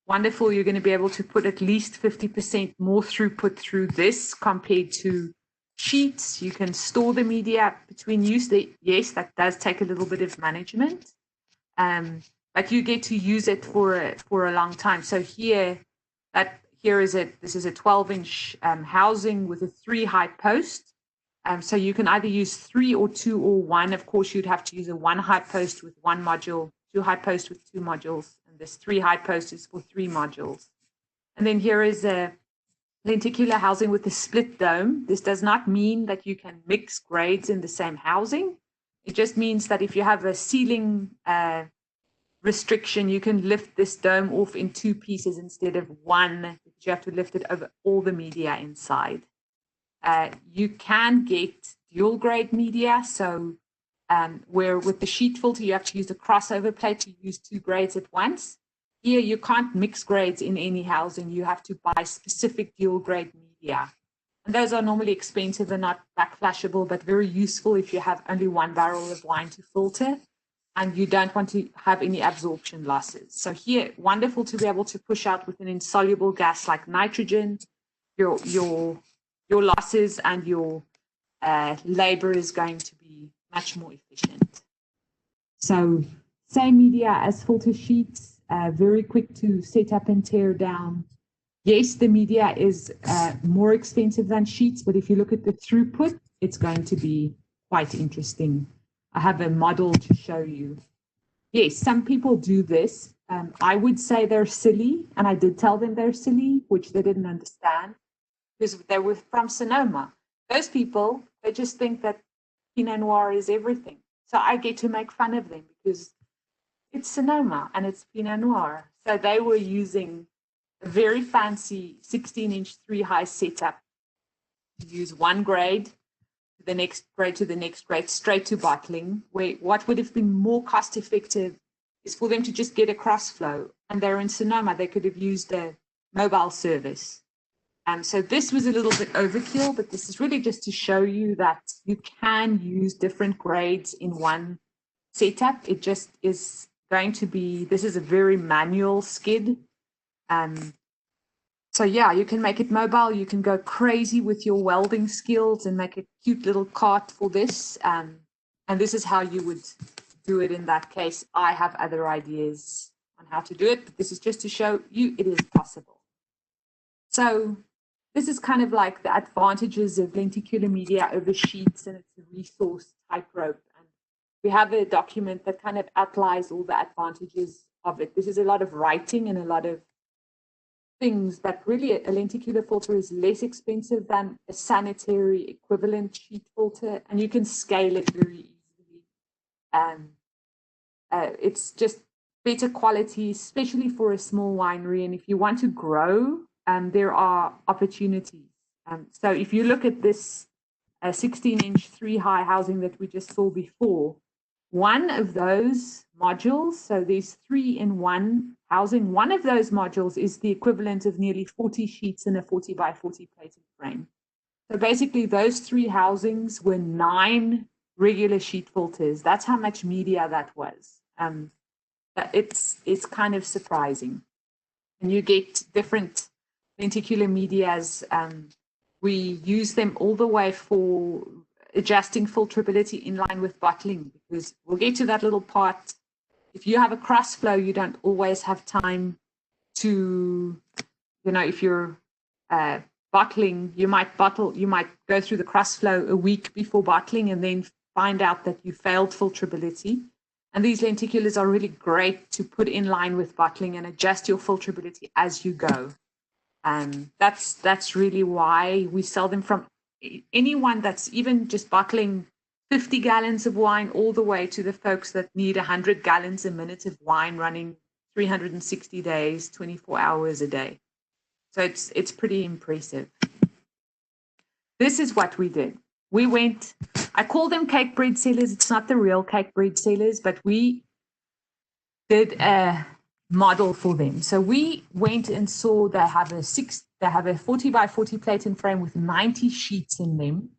wonderful. You're going to be able to put at least 50% more throughput through this compared to sheets. You can store the media between use. Yes, that does take a little bit of management, but you get to use it for a long time. So here is it. This is a 12-inch housing with a 3 high post. So you can either use 3 or 2 or 1. Of course, you'd have to use a 1 high post with 1 module, 2 high post with 2 modules, and this 3 high post is for 3 modules. And then here is a lenticular housing with a split dome. This does not mean that you can mix grades in the same housing. It just means that if you have a ceiling restriction, you can lift this dome off in 2 pieces instead of 1, because you have to lift it over all the media inside. You can get dual grade media. So where with the sheet filter, you have to use a crossover plate to use 2 grades at once. Here, you can't mix grades in any housing. You have to buy specific dual grade media. And those are normally expensive and not backflashable, but very useful if you have only 1 barrel of wine to filter and you don't want to have any absorption losses. So here, wonderful to be able to push out with an insoluble gas like nitrogen. Your losses and your labor is going to be much more efficient. So same media as filter sheets, very quick to set up and tear down. Yes, the media is more expensive than sheets, but if you look at the throughput, it's going to be quite interesting. I have a model to show you. Yes, some people do this. I would say they're silly, and I did tell them they're silly, which they didn't understand, because they were from Sonoma. Those people, they just think that Pinot Noir is everything. So I get to make fun of them because it's Sonoma and it's Pinot Noir. So they were using a very fancy 16-inch 3 high setup to use 1 grade to the next grade to the next grade straight to bottling, where what would have been more cost effective is for them to just get a cross flow. And they're in Sonoma, they could have used a mobile service. So this was a little bit overkill, but this is really just to show you that you can use different grades in one setup. It just is going to be, this is a very manual skid. So yeah, you can make it mobile. You can go crazy with your welding skills and make a cute little cart for this. And this is how you would do it in that case. I have other ideas on how to do it, but this is just to show you it is possible. So this is kind of like the advantages of lenticular media over sheets, and it's a resource tightrope. And we have a document that kind of outlines all the advantages of it. This is a lot of writing and a lot of things, but really a lenticular filter is less expensive than a sanitary equivalent sheet filter, and you can scale it very easily. It's just better quality, especially for a small winery. And if you want to grow, there are opportunities. So if you look at this 16-inch 3 high housing that we just saw before, one of those modules, so there's 3 in 1 housing, one of those modules is the equivalent of nearly 40 sheets in a 40 by 40 plated frame. So basically those 3 housings were 9 regular sheet filters. That's how much media that was. It's kind of surprising. And you get different lenticular medias. We use them all the way for adjusting filtrability in line with bottling, because we'll get to that little part. If you have a cross flow, you don't always have time to, if you're bottling, you might go through the cross flow a week before bottling and then find out that you failed filtrability. And these lenticulars are really great to put in line with bottling and adjust your filtrability as you go. That's really why we sell them, from anyone that's even just bottling 50 gallons of wine all the way to the folks that need 100 gallons a minute of wine running 360 days, 24 hours a day. So it's pretty impressive. This is what we did. We went, I call them cake bread sellers. It's not the real cake bread sellers, but we did a model for them. So we went and saw they have a 40 by 40 plate and frame with 90 sheets in them.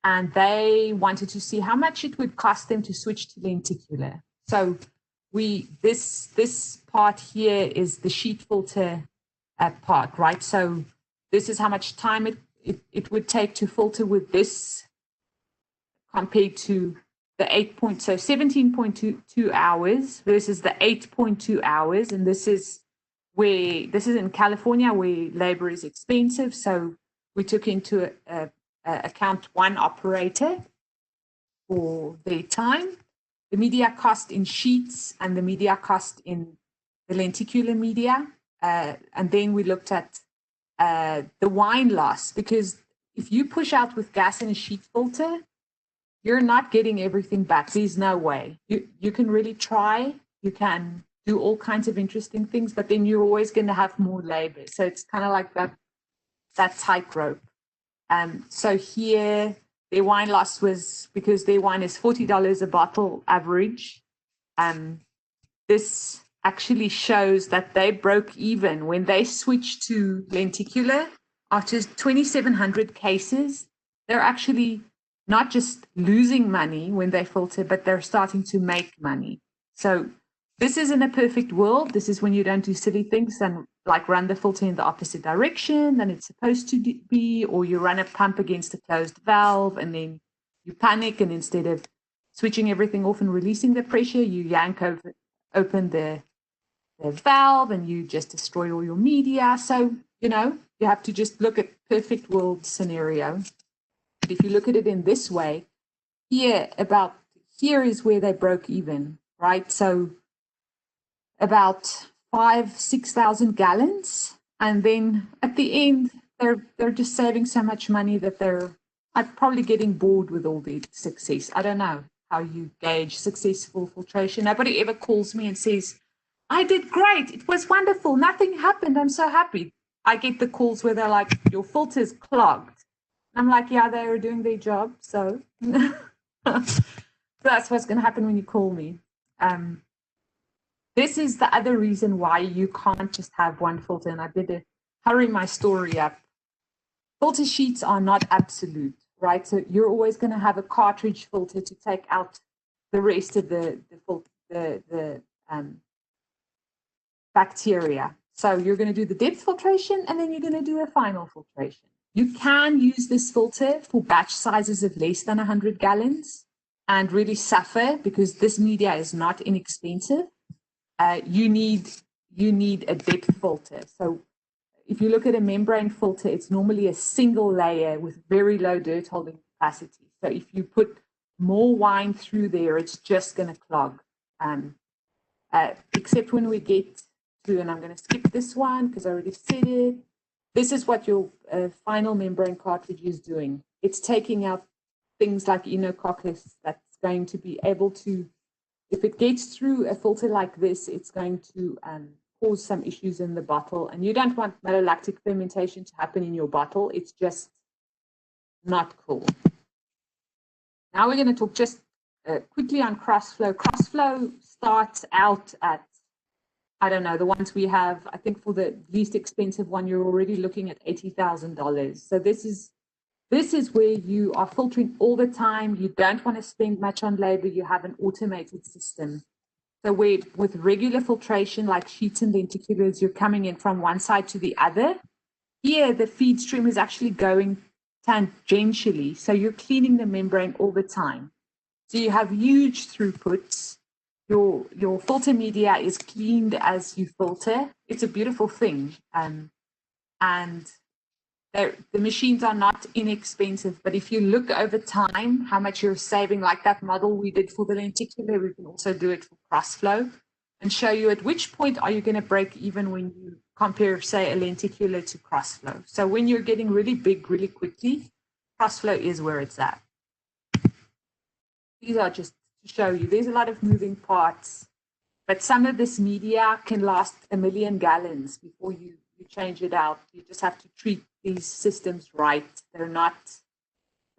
And they wanted to see how much it would cost them to switch to lenticular. So this part here is the sheet filter part, right? So this is how much time it would take to filter with this compared to the 17.2 hours versus the 8.2 hours. And this is in California where labor is expensive. So we took into account one operator for their time, the media cost in sheets and the media cost in the lenticular media. And then we looked at the wine loss, because if you push out with gas in a sheet filter, you're not getting everything back. There's no way. You can really try. You can do all kinds of interesting things, but then you're always going to have more labor. So it's kind of like that tightrope. So here, their wine loss was, because their wine is $40 a bottle average. This actually shows that they broke even when they switched to lenticular. After 2,700 cases, they're actually not just losing money when they filter, but they're starting to make money. So this isn't a perfect world. This is when you don't do silly things and like run the filter in the opposite direction than it's supposed to be, or you run a pump against a closed valve and then you panic, and instead of switching everything off and releasing the pressure, you yank open the valve and you just destroy all your media. So, you have to just look at perfect world scenario. But if you look at it in this way, here is where they broke even, right? So about 5,000-6,000 gallons, and then at the end they're just saving so much money that they're probably getting bored with all the success. I don't know how you gauge successful filtration. Nobody ever calls me and says, "I did great. It was wonderful. Nothing happened. I'm so happy." I get the calls where they're like, "Your filter's clogged." I'm like, "Yeah, they were doing their job." So that's what's going to happen when you call me. This is the other reason why you can't just have one filter. And I better hurry my story up. Filter sheets are not absolute, right? So you're always going to have a cartridge filter to take out the rest of the bacteria. So you're going to do the depth filtration, and then you're going to do a final filtration. You can use this filter for batch sizes of less than 100 gallons and really suffer, because this media is not inexpensive. You need a depth filter. So if you look at a membrane filter, it's normally a single layer with very low dirt holding capacity. So if you put more wine through there, it's just going to clog. Except when we get to, and I'm going to skip this one because I already said it. This is what your final membrane cartridge is doing. It's taking out things like Enococcus that's going to be able to, if it gets through a filter like this, it's going to cause some issues in the bottle. And you don't want malolactic fermentation to happen in your bottle. It's just not cool. Now we're going to talk just quickly on crossflow. Crossflow starts out at, I don't know, the ones we have, I think for the least expensive one, you're already looking at $80,000. So this is where you are filtering all the time. You don't want to spend much on labor. You have an automated system. So with regular filtration, like sheets and lenticulars, you're coming in from one side to the other. Here, the feed stream is actually going tangentially. So you're cleaning the membrane all the time. So you have huge throughputs. Your filter media is cleaned as you filter. It's a beautiful thing. And the machines are not inexpensive, but if you look over time how much you're saving, like that model we did for the lenticular, we can also do it for crossflow and show you at which point are you going to break even when you compare, say, a lenticular to crossflow. So when you're getting really big really quickly, crossflow is where it's at. These are just to show you. There's a lot of moving parts. But some of this media can last 1 million gallons before you change it out. You just have to treat these systems right. They're not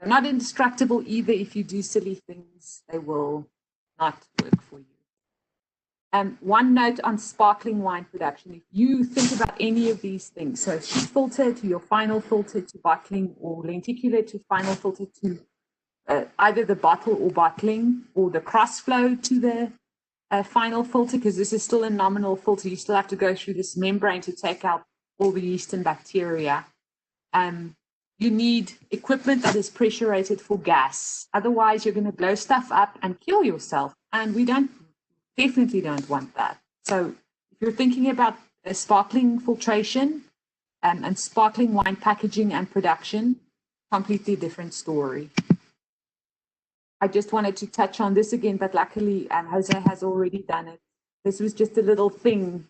indestructible either. If you do silly things, they will not work for you. One note on sparkling wine production. If you think about any of these things, so sheet filter to your final filter to bottling, or lenticular to final filter to either the bottle or bottling, or the cross flow to the final filter, because this is still a nominal filter. You still have to go through this membrane to take out all the yeast and bacteria. You need equipment that is pressure rated for gas. Otherwise, you're going to blow stuff up and kill yourself. And we definitely don't want that. So if you're thinking about sparkling filtration and sparkling wine packaging and production, completely different story. I just wanted to touch on this again, but luckily Jose has already done it. This was just a little thing.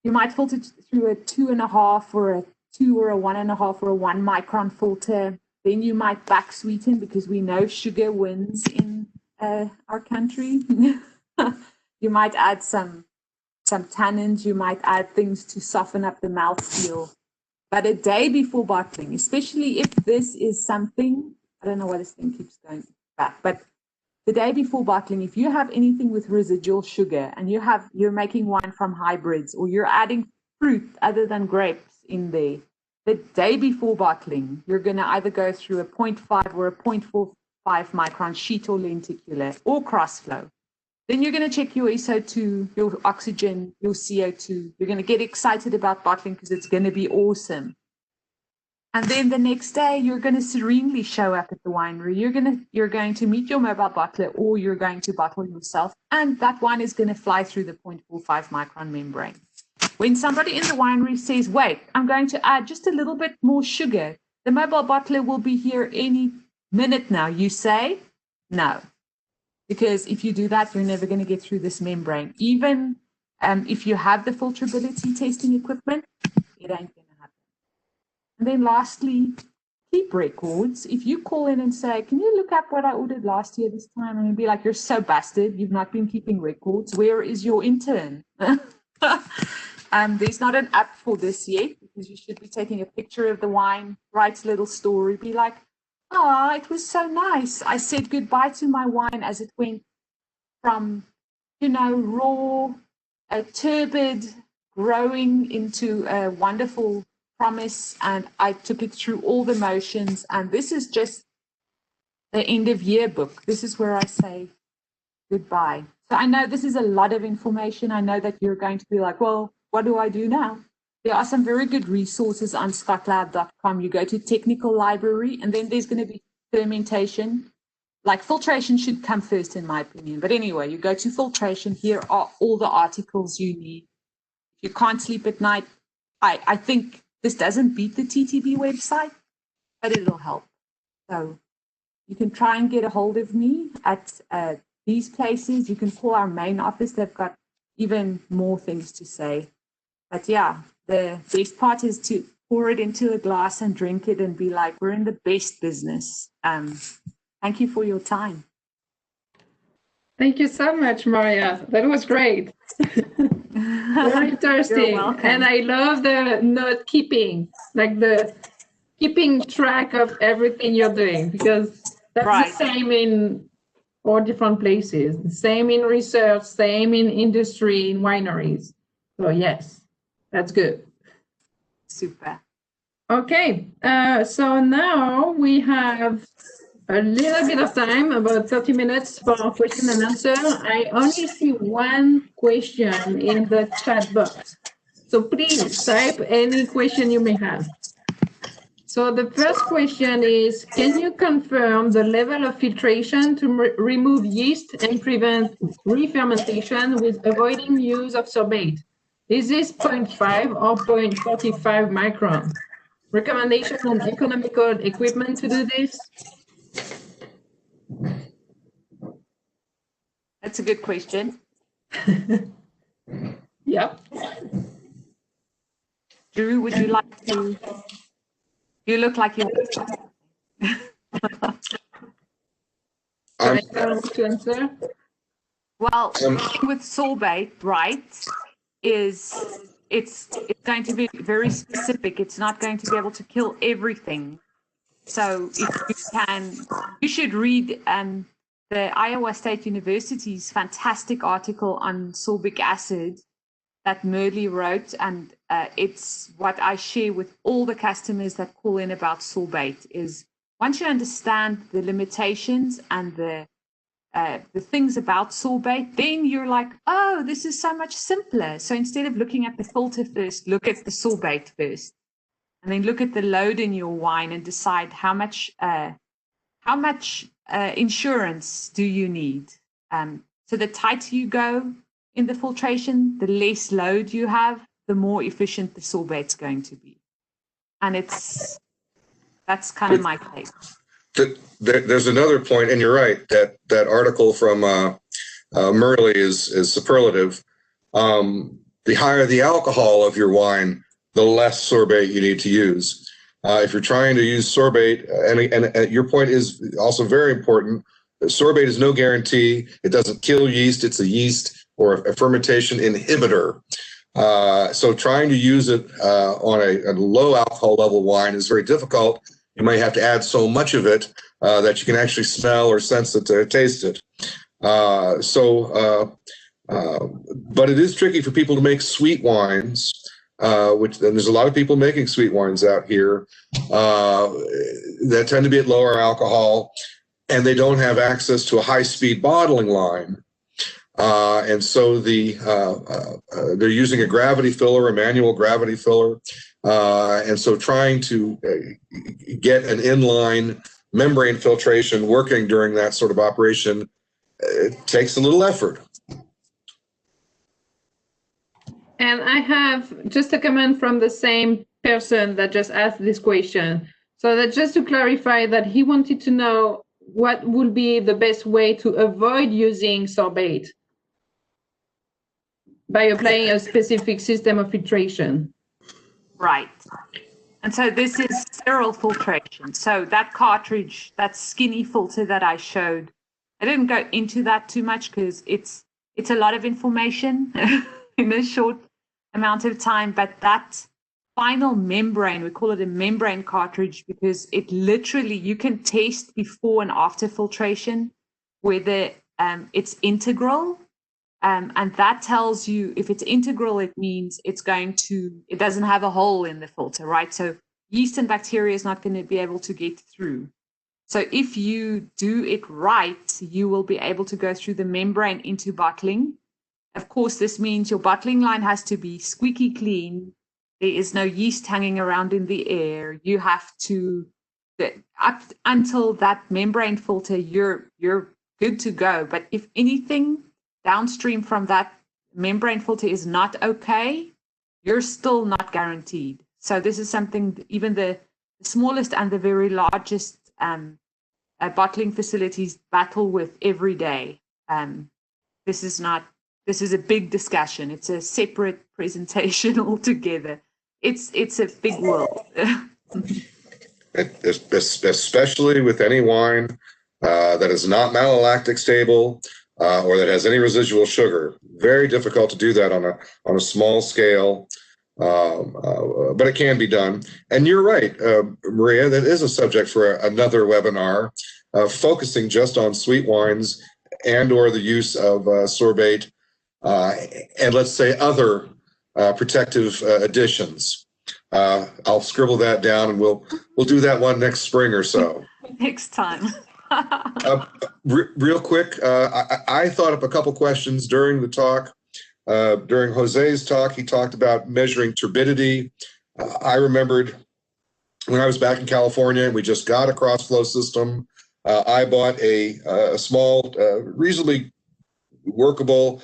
You might filter through a 2.5 or a 2 or a 1.5 or a 1 micron filter. Then you might back sweeten, because we know sugar wins in our country. You might add some tannins. You might add things to soften up the mouthfeel. But a day before bottling, especially if this is something, I don't know why this thing keeps going back, but the day before bottling, if you have anything with residual sugar and you're making wine from hybrids, or you're adding fruit other than grapes in there, the day before bottling, you're going to either go through a 0.5 or a 0.45 micron sheet or lenticular or cross flow. Then you're going to check your SO2, your oxygen, your CO2. You're going to get excited about bottling because it's going to be awesome. And then the next day, you're going to serenely show up at the winery. You're going to meet your mobile bottler, or you're going to bottle yourself, and that wine is going to fly through the 0.45 micron membrane. When somebody in the winery says, wait, I'm going to add just a little bit more sugar, the mobile bottler will be here any minute now. You say no, because if you do that, you're never going to get through this membrane. Even if you have the filtrability testing equipment, it ain't going to happen. And then lastly, keep records. If you call in and say, can you look up what I ordered last year this time? And you'll be like, you're so busted. You've not been keeping records. Where is your intern? There's not an app for this yet, because you should be taking a picture of the wine, write a little story, be like, oh, it was so nice. I said goodbye to my wine as it went from, raw, turbid, growing into a wonderful promise, and I took it through all the motions. And this is just the end of year book. This is where I say goodbye. So I know this is a lot of information. I know that you're going to be like, well, what do I do now? There are some very good resources on scottlab.com. You go to technical library, and then there's going to be fermentation. Like filtration should come first, in my opinion. But anyway, you go to filtration. Here are all the articles you need. If you can't sleep at night, I think this doesn't beat the TTB website, but it'll help. So you can try and get a hold of me at these places. You can call our main office. They've got even more things to say. But yeah, the best part is to pour it into a glass and drink it and be like, we're in the best business. Thank you for your time. Thank you so much, Maria. That was great. Very interesting. And I love the note keeping, like the keeping track of everything you're doing, because that's the same in all different places, the same in research, same in industry, in wineries. So yes, that's good. Super. Okay, so now we have a little bit of time, about 30 minutes for question and answer. I only see one question in the chat box. So please type any question you may have. So the first question is, can you confirm the level of filtration to remove yeast and prevent re-fermentation with avoiding use of sorbate? Is this 0.5 or 0.45 micron? Recommendation on economical equipment to do this? That's a good question. Yep. Drew, would you like to? You look like you. To answer? Well, the thing with sorbate, right, is it's going to be very specific. It's not going to be able to kill everything. So if you can, you should read the Iowa State University's fantastic article on sorbic acid that Merle wrote, and it's what I share with all the customers that call in about sorbate. Is once you understand the limitations and the things about sorbate, then you're like, oh, this is so much simpler. So instead of looking at the filter first, look at the sorbate first, and then look at the load in your wine and decide how much insurance do you need. So the tighter you go in the filtration, the less load you have, the more efficient the sorbate's going to be. And that's kind of my take. There's another point, and you're right, that article from Merle is superlative. The higher the alcohol of your wine, the less sorbate you need to use. If you're trying to use sorbate, and your point is also very important, sorbate is no guarantee. It doesn't kill yeast. It's a yeast or a fermentation inhibitor. So trying to use it on a low alcohol level wine is very difficult. You might have to add so much of it that you can actually smell or sense it or taste it. But it is tricky for people to make sweet wines, and there's a lot of people making sweet wines out here that tend to be at lower alcohol, and they don't have access to a high-speed bottling line. And so they're using a gravity filler, a manual gravity filler. And so trying to get an inline membrane filtration working during that sort of operation takes a little effort. And I have just a comment from the same person that just asked this question. So that just to clarify that he wanted to know what would be the best way to avoid using sorbate by applying a specific system of filtration. Right. And so this is sterile filtration. So that cartridge, that skinny filter that I showed, I didn't go into that too much because it's a lot of information in a short amount of time. But that final membrane, we call it a membrane cartridge because it literally, you can taste before and after filtration whether it's integral. And that tells you if it's integral, it means it doesn't have a hole in the filter, right? So yeast and bacteria is not going to be able to get through. So if you do it right, you will be able to go through the membrane into bottling. Of course, this means your bottling line has to be squeaky clean. There is no yeast hanging around in the air. You have to, up until that membrane filter, you're good to go. But if anything downstream from that membrane filter is not okay, you're still not guaranteed. So this is something even the smallest and the very largest bottling facilities battle with every day. This is a big discussion. It's a separate presentation altogether. It's a big world. Especially with any wine that is not malolactic stable, or that has any residual sugar. Very difficult to do that on a small scale, but it can be done. And you're right, Maria, that is a subject for another webinar, focusing just on sweet wines and or the use of sorbate and let's say other protective additions. I'll scribble that down and we'll do that one next spring or so. Next time. Real quick, I thought up a couple questions during the talk. During Jose's talk, he talked about measuring turbidity. I remembered when I was back in California and we just got a cross-flow system, I bought a small, reasonably workable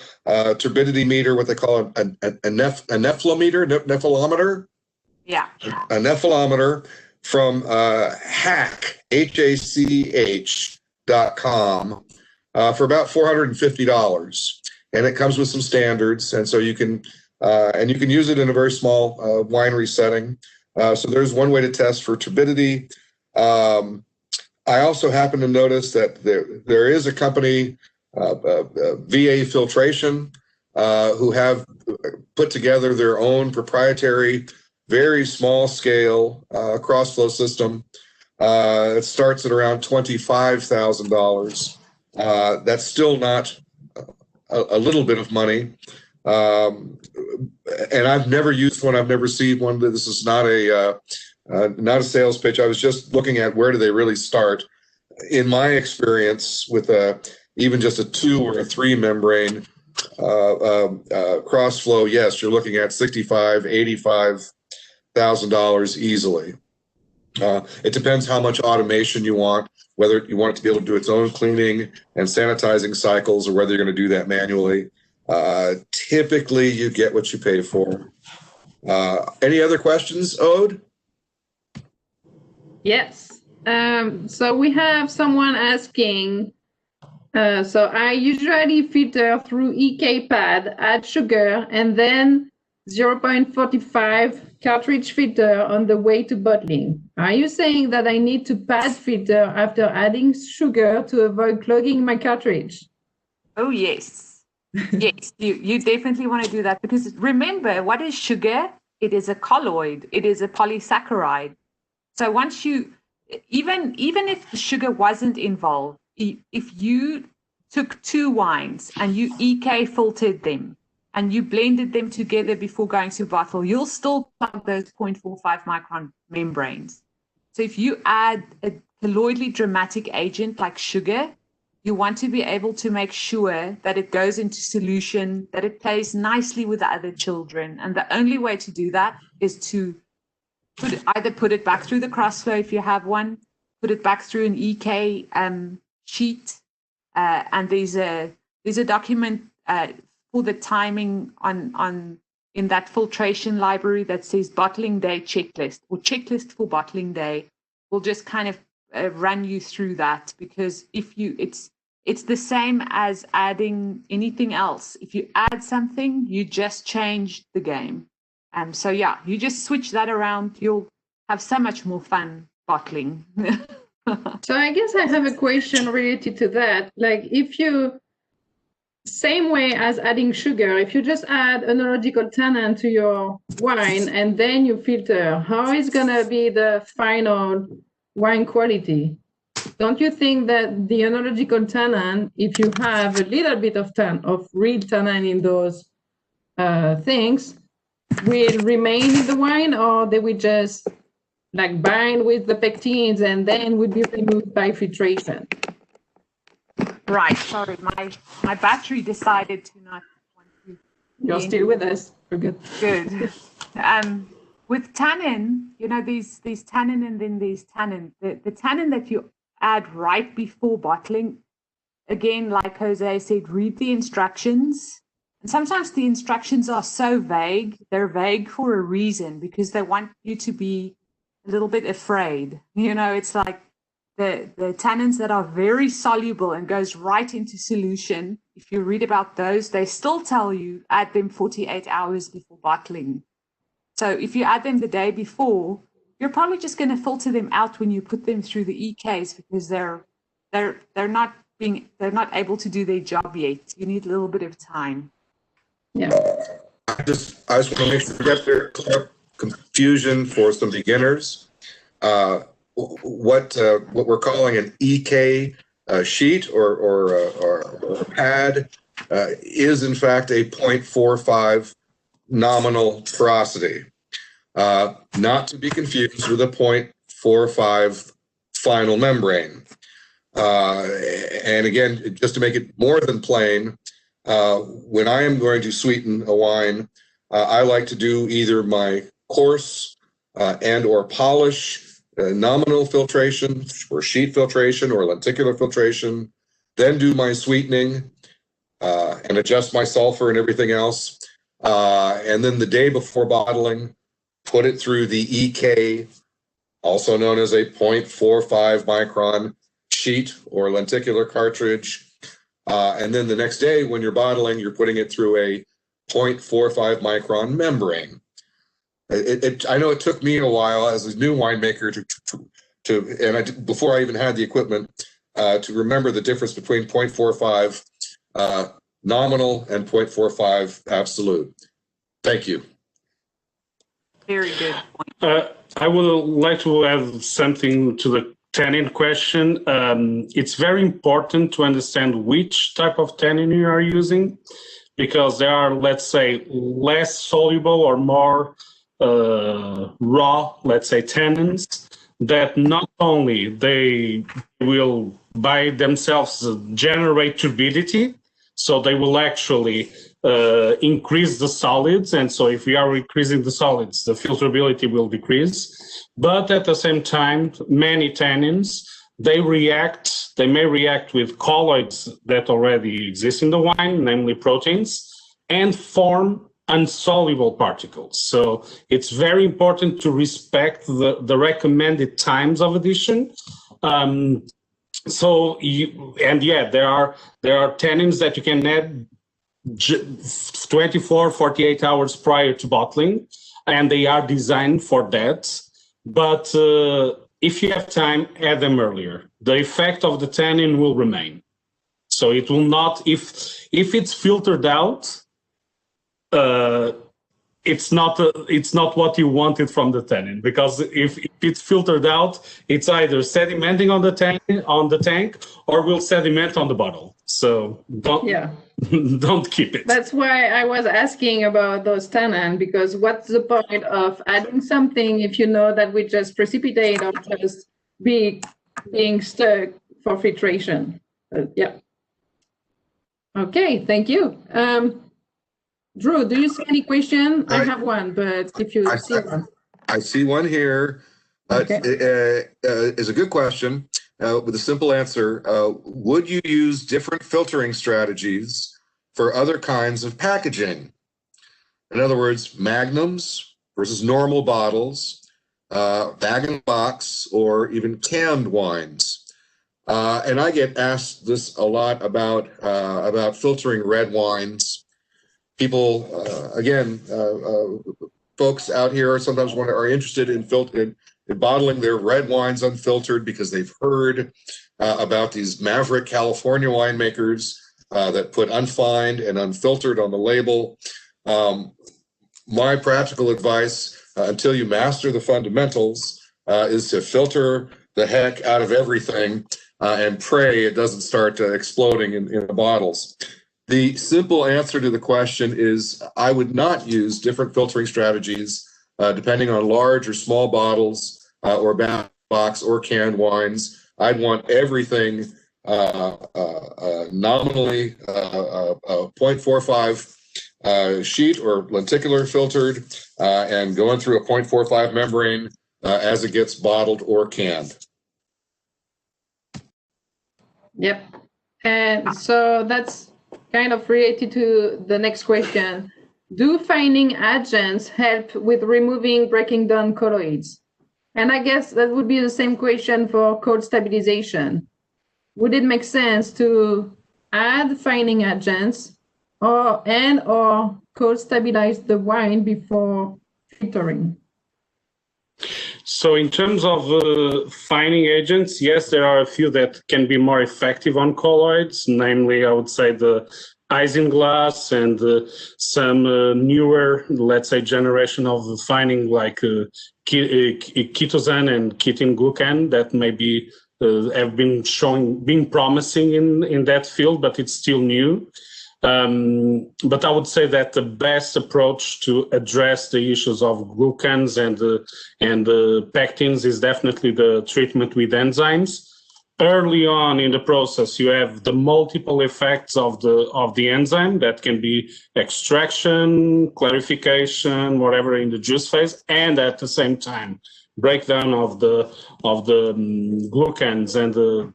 turbidity meter, what they call a nephelometer. Yeah. A nephelometer from HACH.com for about $450, and it comes with some standards, and so you can use it in a very small winery setting. So there's one way to test for turbidity. I also happen to notice that there is a company VA Filtration, who have put together their own proprietary, very small scale cross-flow system. It starts at around $25,000. That's still not a little bit of money. And I've never used one. I've never seen one. This is not a sales pitch. I was just looking at where do they really start. In my experience, with even just a 2 or a 3 membrane cross flow, yes, you're looking at $65,000-$85,000 easily. It depends how much automation you want, whether you want it to be able to do its own cleaning and sanitizing cycles, or whether you're going to do that manually. Typically, you get what you pay for. Any other questions, Aude? Yes. So we have someone asking, so I usually filter through EK pad, add sugar, and then 0.45 cartridge filter on the way to bottling. Are you saying that I need to pad filter after adding sugar to avoid clogging my cartridge? Oh, yes. Yes, you definitely want to do that, because remember, what is sugar? It is a colloid. It is a polysaccharide. So once you, even if the sugar wasn't involved, if you took 2 wines and you EK filtered them and you blended them together before going to bottle, you'll still plug those 0.45 micron membranes. So if you add a colloidally dramatic agent like sugar, you want to be able to make sure that it goes into solution, that it plays nicely with the other children. And the only way to do that is to either put it back through the crossflow if you have one, put it back through an EK sheet. And there's a document for the timing in that filtration library that says bottling day checklist, or checklist for bottling day. We'll just kind of run you through that, because it's the same as adding anything else. If you add something, you just change the game. So yeah, you just switch that around. You'll have so much more fun bottling. So I guess I have a question related to that. Like, if you, same way as adding sugar, if you just add enological tannin to your wine and then you filter, how is gonna be the final wine quality? Don't you think that the enological tannin, if you have a little bit of real tannin in those things, will remain in the wine, or they will just like bind with the pectins and then will be removed by filtration? Right. Sorry, my battery decided to not want to. You're still with us. We're good. Good. With tannin, these tannin and then these tannin. The tannin that you add right before bottling, again, like Jose said, read the instructions. And sometimes the instructions are so vague. They're vague for a reason, because they want you to be a little bit afraid. It's like the tannins that are very soluble and goes right into solution. If you read about those, they still tell you add them 48 hours before bottling. So if you add them the day before, you're probably just going to filter them out when you put them through the EKs, because they're not able to do their job yet. You need a little bit of time. Yeah. I just want to make sure that there's clear confusion for some beginners. What we're calling an EK sheet or pad is in fact a 0.45 nominal porosity. Not to be confused with a 0.45 final membrane. And again, just to make it more than plain, when I am going to sweeten a wine, I like to do either my coarse and or polish, nominal filtration or sheet filtration or lenticular filtration, then do my sweetening and adjust my sulfur and everything else. And then the day before bottling, put it through the EK, also known as a 0.45 micron sheet or lenticular cartridge. And then the next day when you're bottling, you're putting it through a 0.45 micron membrane. I know it took me a while as a new winemaker before I even had the equipment, to remember the difference between 0.45 nominal and 0.45 absolute. Thank you. Very good point. I would like to add something to the tannin question. It's very important to understand which type of tannin you are using, because there are, let's say, less soluble or more raw, let's say, tannins that not only they will by themselves generate turbidity, so they will actually increase the solids, and so if we are increasing the solids, the filterability will decrease. But at the same time, many tannins, they may react with colloids that already exist in the wine, namely proteins, and form insoluble particles. So it's very important to respect the recommended times of addition. There are tannins that you can add 24, 48 hours prior to bottling, and they are designed for that. But if you have time, add them earlier. The effect of the tannin will remain. So it will not, if it's filtered out, it's not what you wanted from the tannin, because if it's filtered out, it's either sedimenting on the tank or will sediment on the bottle. So don't keep it. That's why I was asking about those tannin, because what's the point of adding something if you know that we just precipitate or just being stuck for filtration? Okay, thank you. Drew, do you see any question? I have one, but if you see one. I see one here. Okay. It's a good question with a simple answer. Would you use different filtering strategies for other kinds of packaging? In other words, magnums versus normal bottles, bag-in-box, or even canned wines. And I get asked this a lot about filtering red wines. People, folks out here sometimes are interested in bottling their red wines unfiltered because they've heard about these maverick California winemakers that put unfined and unfiltered on the label. My practical advice, until you master the fundamentals, is to filter the heck out of everything and pray it doesn't start exploding in the bottles. The simple answer to the question is I would not use different filtering strategies depending on large or small bottles or bag box or canned wines. I'd want everything nominally 0.45 sheet or lenticular filtered and going through a 0.45 membrane as it gets bottled or canned. Yep. And so that's kind of related to the next question. Do fining agents help with breaking down colloids? And I guess that would be the same question for cold stabilization. Would it make sense to add fining agents or cold stabilize the wine before filtering? So in terms of fining agents, yes, there are a few that can be more effective on colloids, namely, I would say the isinglass and some newer, let's say, generation of fining like ketosane and ketin glucan that maybe have been promising in that field, but it's still new. But I would say that the best approach to address the issues of glucans and pectins is definitely the treatment with enzymes. Early on in the process, you have the multiple effects of the enzyme that can be extraction, clarification, whatever in the juice phase, and at the same time breakdown of the glucans and the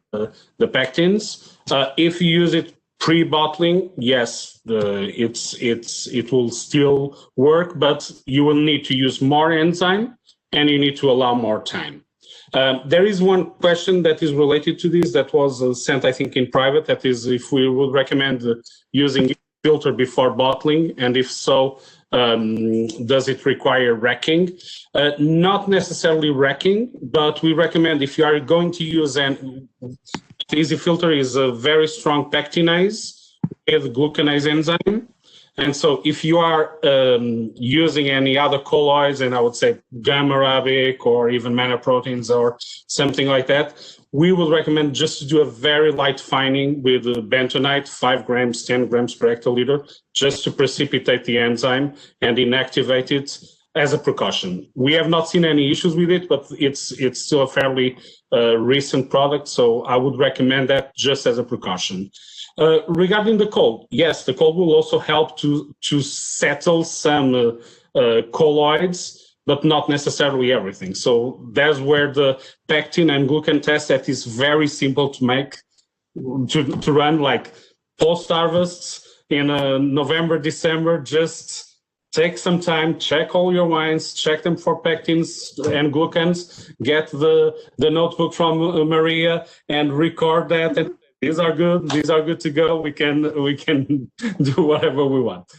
pectins. If you use it pre-bottling, yes, it will still work, but you will need to use more enzyme and you need to allow more time. There is one question that is related to this that was sent, I think, in private. That is, if we would recommend using filter before bottling, and if so, does it require racking? Not necessarily racking, but we recommend if you are going to use an easy filter is a very strong pectinase. with glucanase enzyme. And so if you are using any other colloids, and I would say gamma arabic or even manoproteins or something like that, we would recommend just to do a very light fining with bentonite, 5 grams, 10 grams per hectoliter, just to precipitate the enzyme and inactivate it as a precaution. We have not seen any issues with it, but it's still a fairly recent product, so I would recommend that just as a precaution. Regarding the cold, yes, the cold will also help to settle some colloids, but not necessarily everything. So that's where the pectin and glucan test that is very simple to make, to run, like post-harvests in November, December. Just take some time, check all your wines, check them for pectins and glucans, get the notebook from Maria and record that. And these are good to go. We can do whatever we want.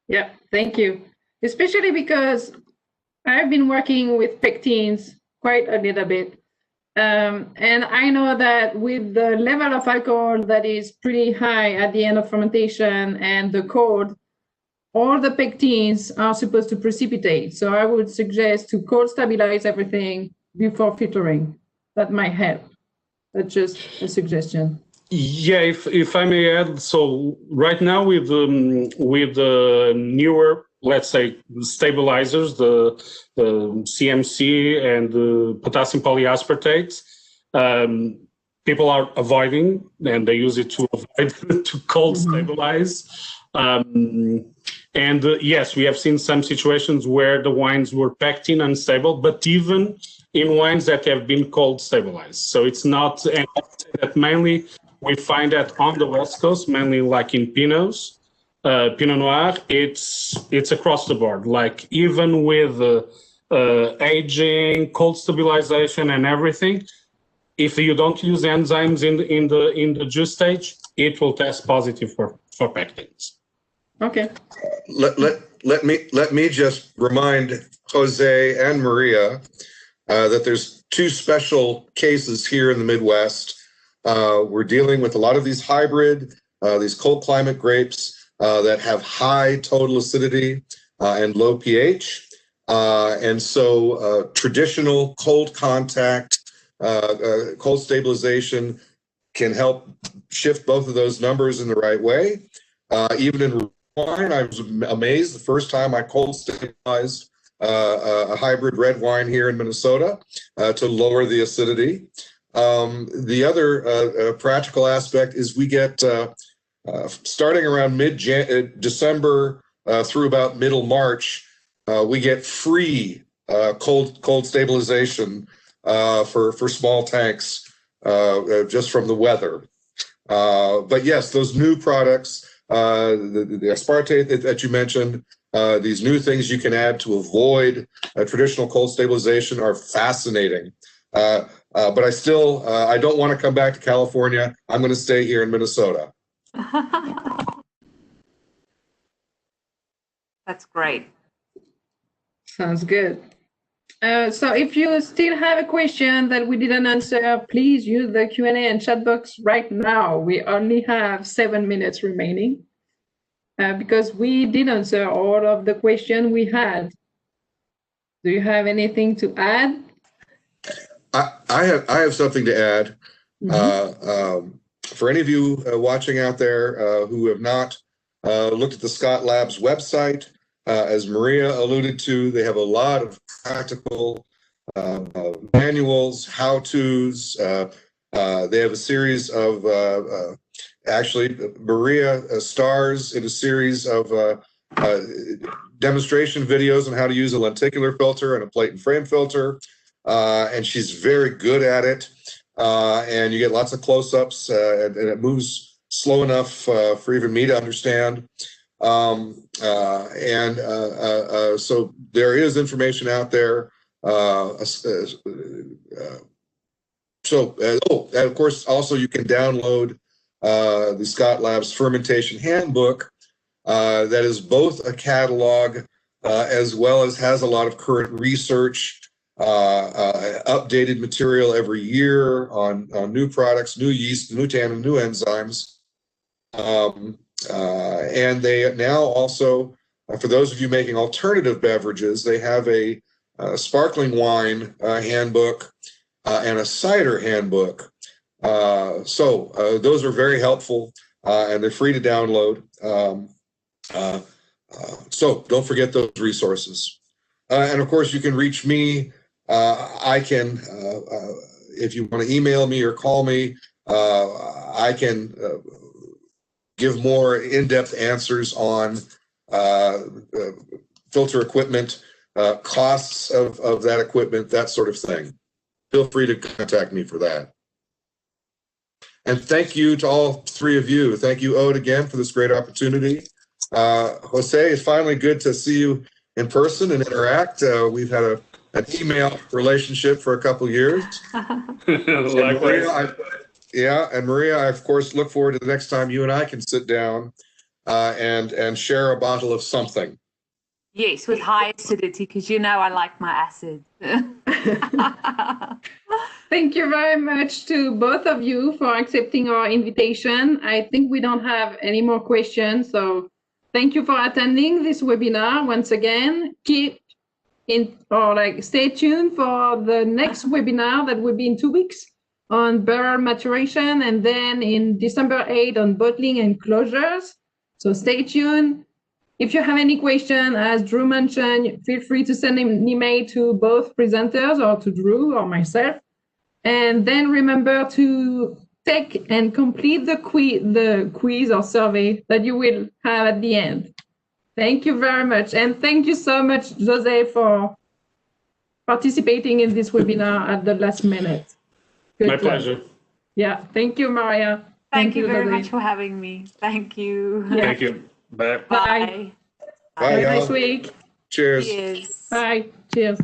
Yeah, thank you. Especially because I've been working with pectins quite a little bit. And I know that with the level of alcohol that is pretty high at the end of fermentation and the cold, all the pectins are supposed to precipitate. So I would suggest to cold stabilize everything before filtering. That might help. That's just a suggestion. Yeah, if I may add, so right now with the newer, let's say, stabilizers, the CMC and the potassium polyaspartate, people are avoiding, and they use it to avoid to cold stabilize. Yes, we have seen some situations where the wines were pectin unstable, but even in wines that have been cold stabilized. So it's not, and I would say that mainly we find that on the West Coast, mainly like in Pinots, Pinot Noir, it's across the board. Like even with aging, cold stabilization, and everything, if you don't use enzymes in the juice stage, it will test positive for pectins. Okay. Let me just remind Jose and Maria that there's 2 special cases here in the Midwest. We're dealing with a lot of these hybrid, these cold climate grapes that have high total acidity and low pH. And so traditional cold contact, cold stabilization can help shift both of those numbers in the right way. Even in wine, I was amazed the first time I cold stabilized a hybrid red wine here in Minnesota to lower the acidity. The other practical aspect is we get, starting around mid-December through about middle March, we get free cold stabilization for small tanks just from the weather. But yes, those new products, the aspartate that you mentioned, these new things you can add to avoid traditional cold stabilization are fascinating. But I still, I don't want to come back to California. I'm going to stay here in Minnesota. That's great. Sounds good. So if you still have a question that we didn't answer, please use the Q&A and chat box right now. We only have 7 minutes remaining because we did answer all of the questions we had. Do you have anything to add? I have something to add. For any of you watching out there who have not looked at the Scott Labs website, as Maria alluded to, they have a lot of practical manuals, how-tos. They have a series of, actually, Maria stars in a series of demonstration videos on how to use a lenticular filter and a plate and frame filter. And she's very good at it. And you get lots of close-ups, and it moves slow enough for even me to understand. So there is information out there. And of course, also you can download the Scott Labs Fermentation Handbook that is both a catalog as well as has a lot of current research updated material every year on new products, new yeast, new tannin, new enzymes. And they now also, for those of you making alternative beverages, they have a sparkling wine handbook and a cider handbook. So those are very helpful, and they're free to download. So don't forget those resources. And of course, you can reach me. I can, if you want to email me or call me, I can give more in-depth answers on filter equipment, costs of that equipment, that sort of thing. Feel free to contact me for that. And thank you to all three of you. Thank you, Aude, again, for this great opportunity. Jose, it's finally good to see you in person and interact. We've had an email relationship for a couple years. Likewise. And Maria, I, of course, look forward to the next time you and I can sit down and share a bottle of something. Yes, with high acidity, because you know I like my acid. Thank you very much to both of you for accepting our invitation. I think we don't have any more questions, so thank you for attending this webinar once again. Stay tuned for the next webinar that will be in 2 weeks on barrel maturation, and then in December 8 on bottling and closures. So stay tuned. If you have any question, as Drew mentioned, feel free to send an email to both presenters or to Drew or myself. And then remember to take and complete the quiz or survey that you will have at the end. Thank you very much. And thank you so much, Jose, for participating in this webinar at the last minute. Good My luck. pleasure. Yeah, thank you, Maria. Thank you very Jose. much for having me. Thank you. Yeah. Thank you. Bye. Bye. Bye, Have a y'all. nice week. Cheers. Cheers. Bye. Cheers.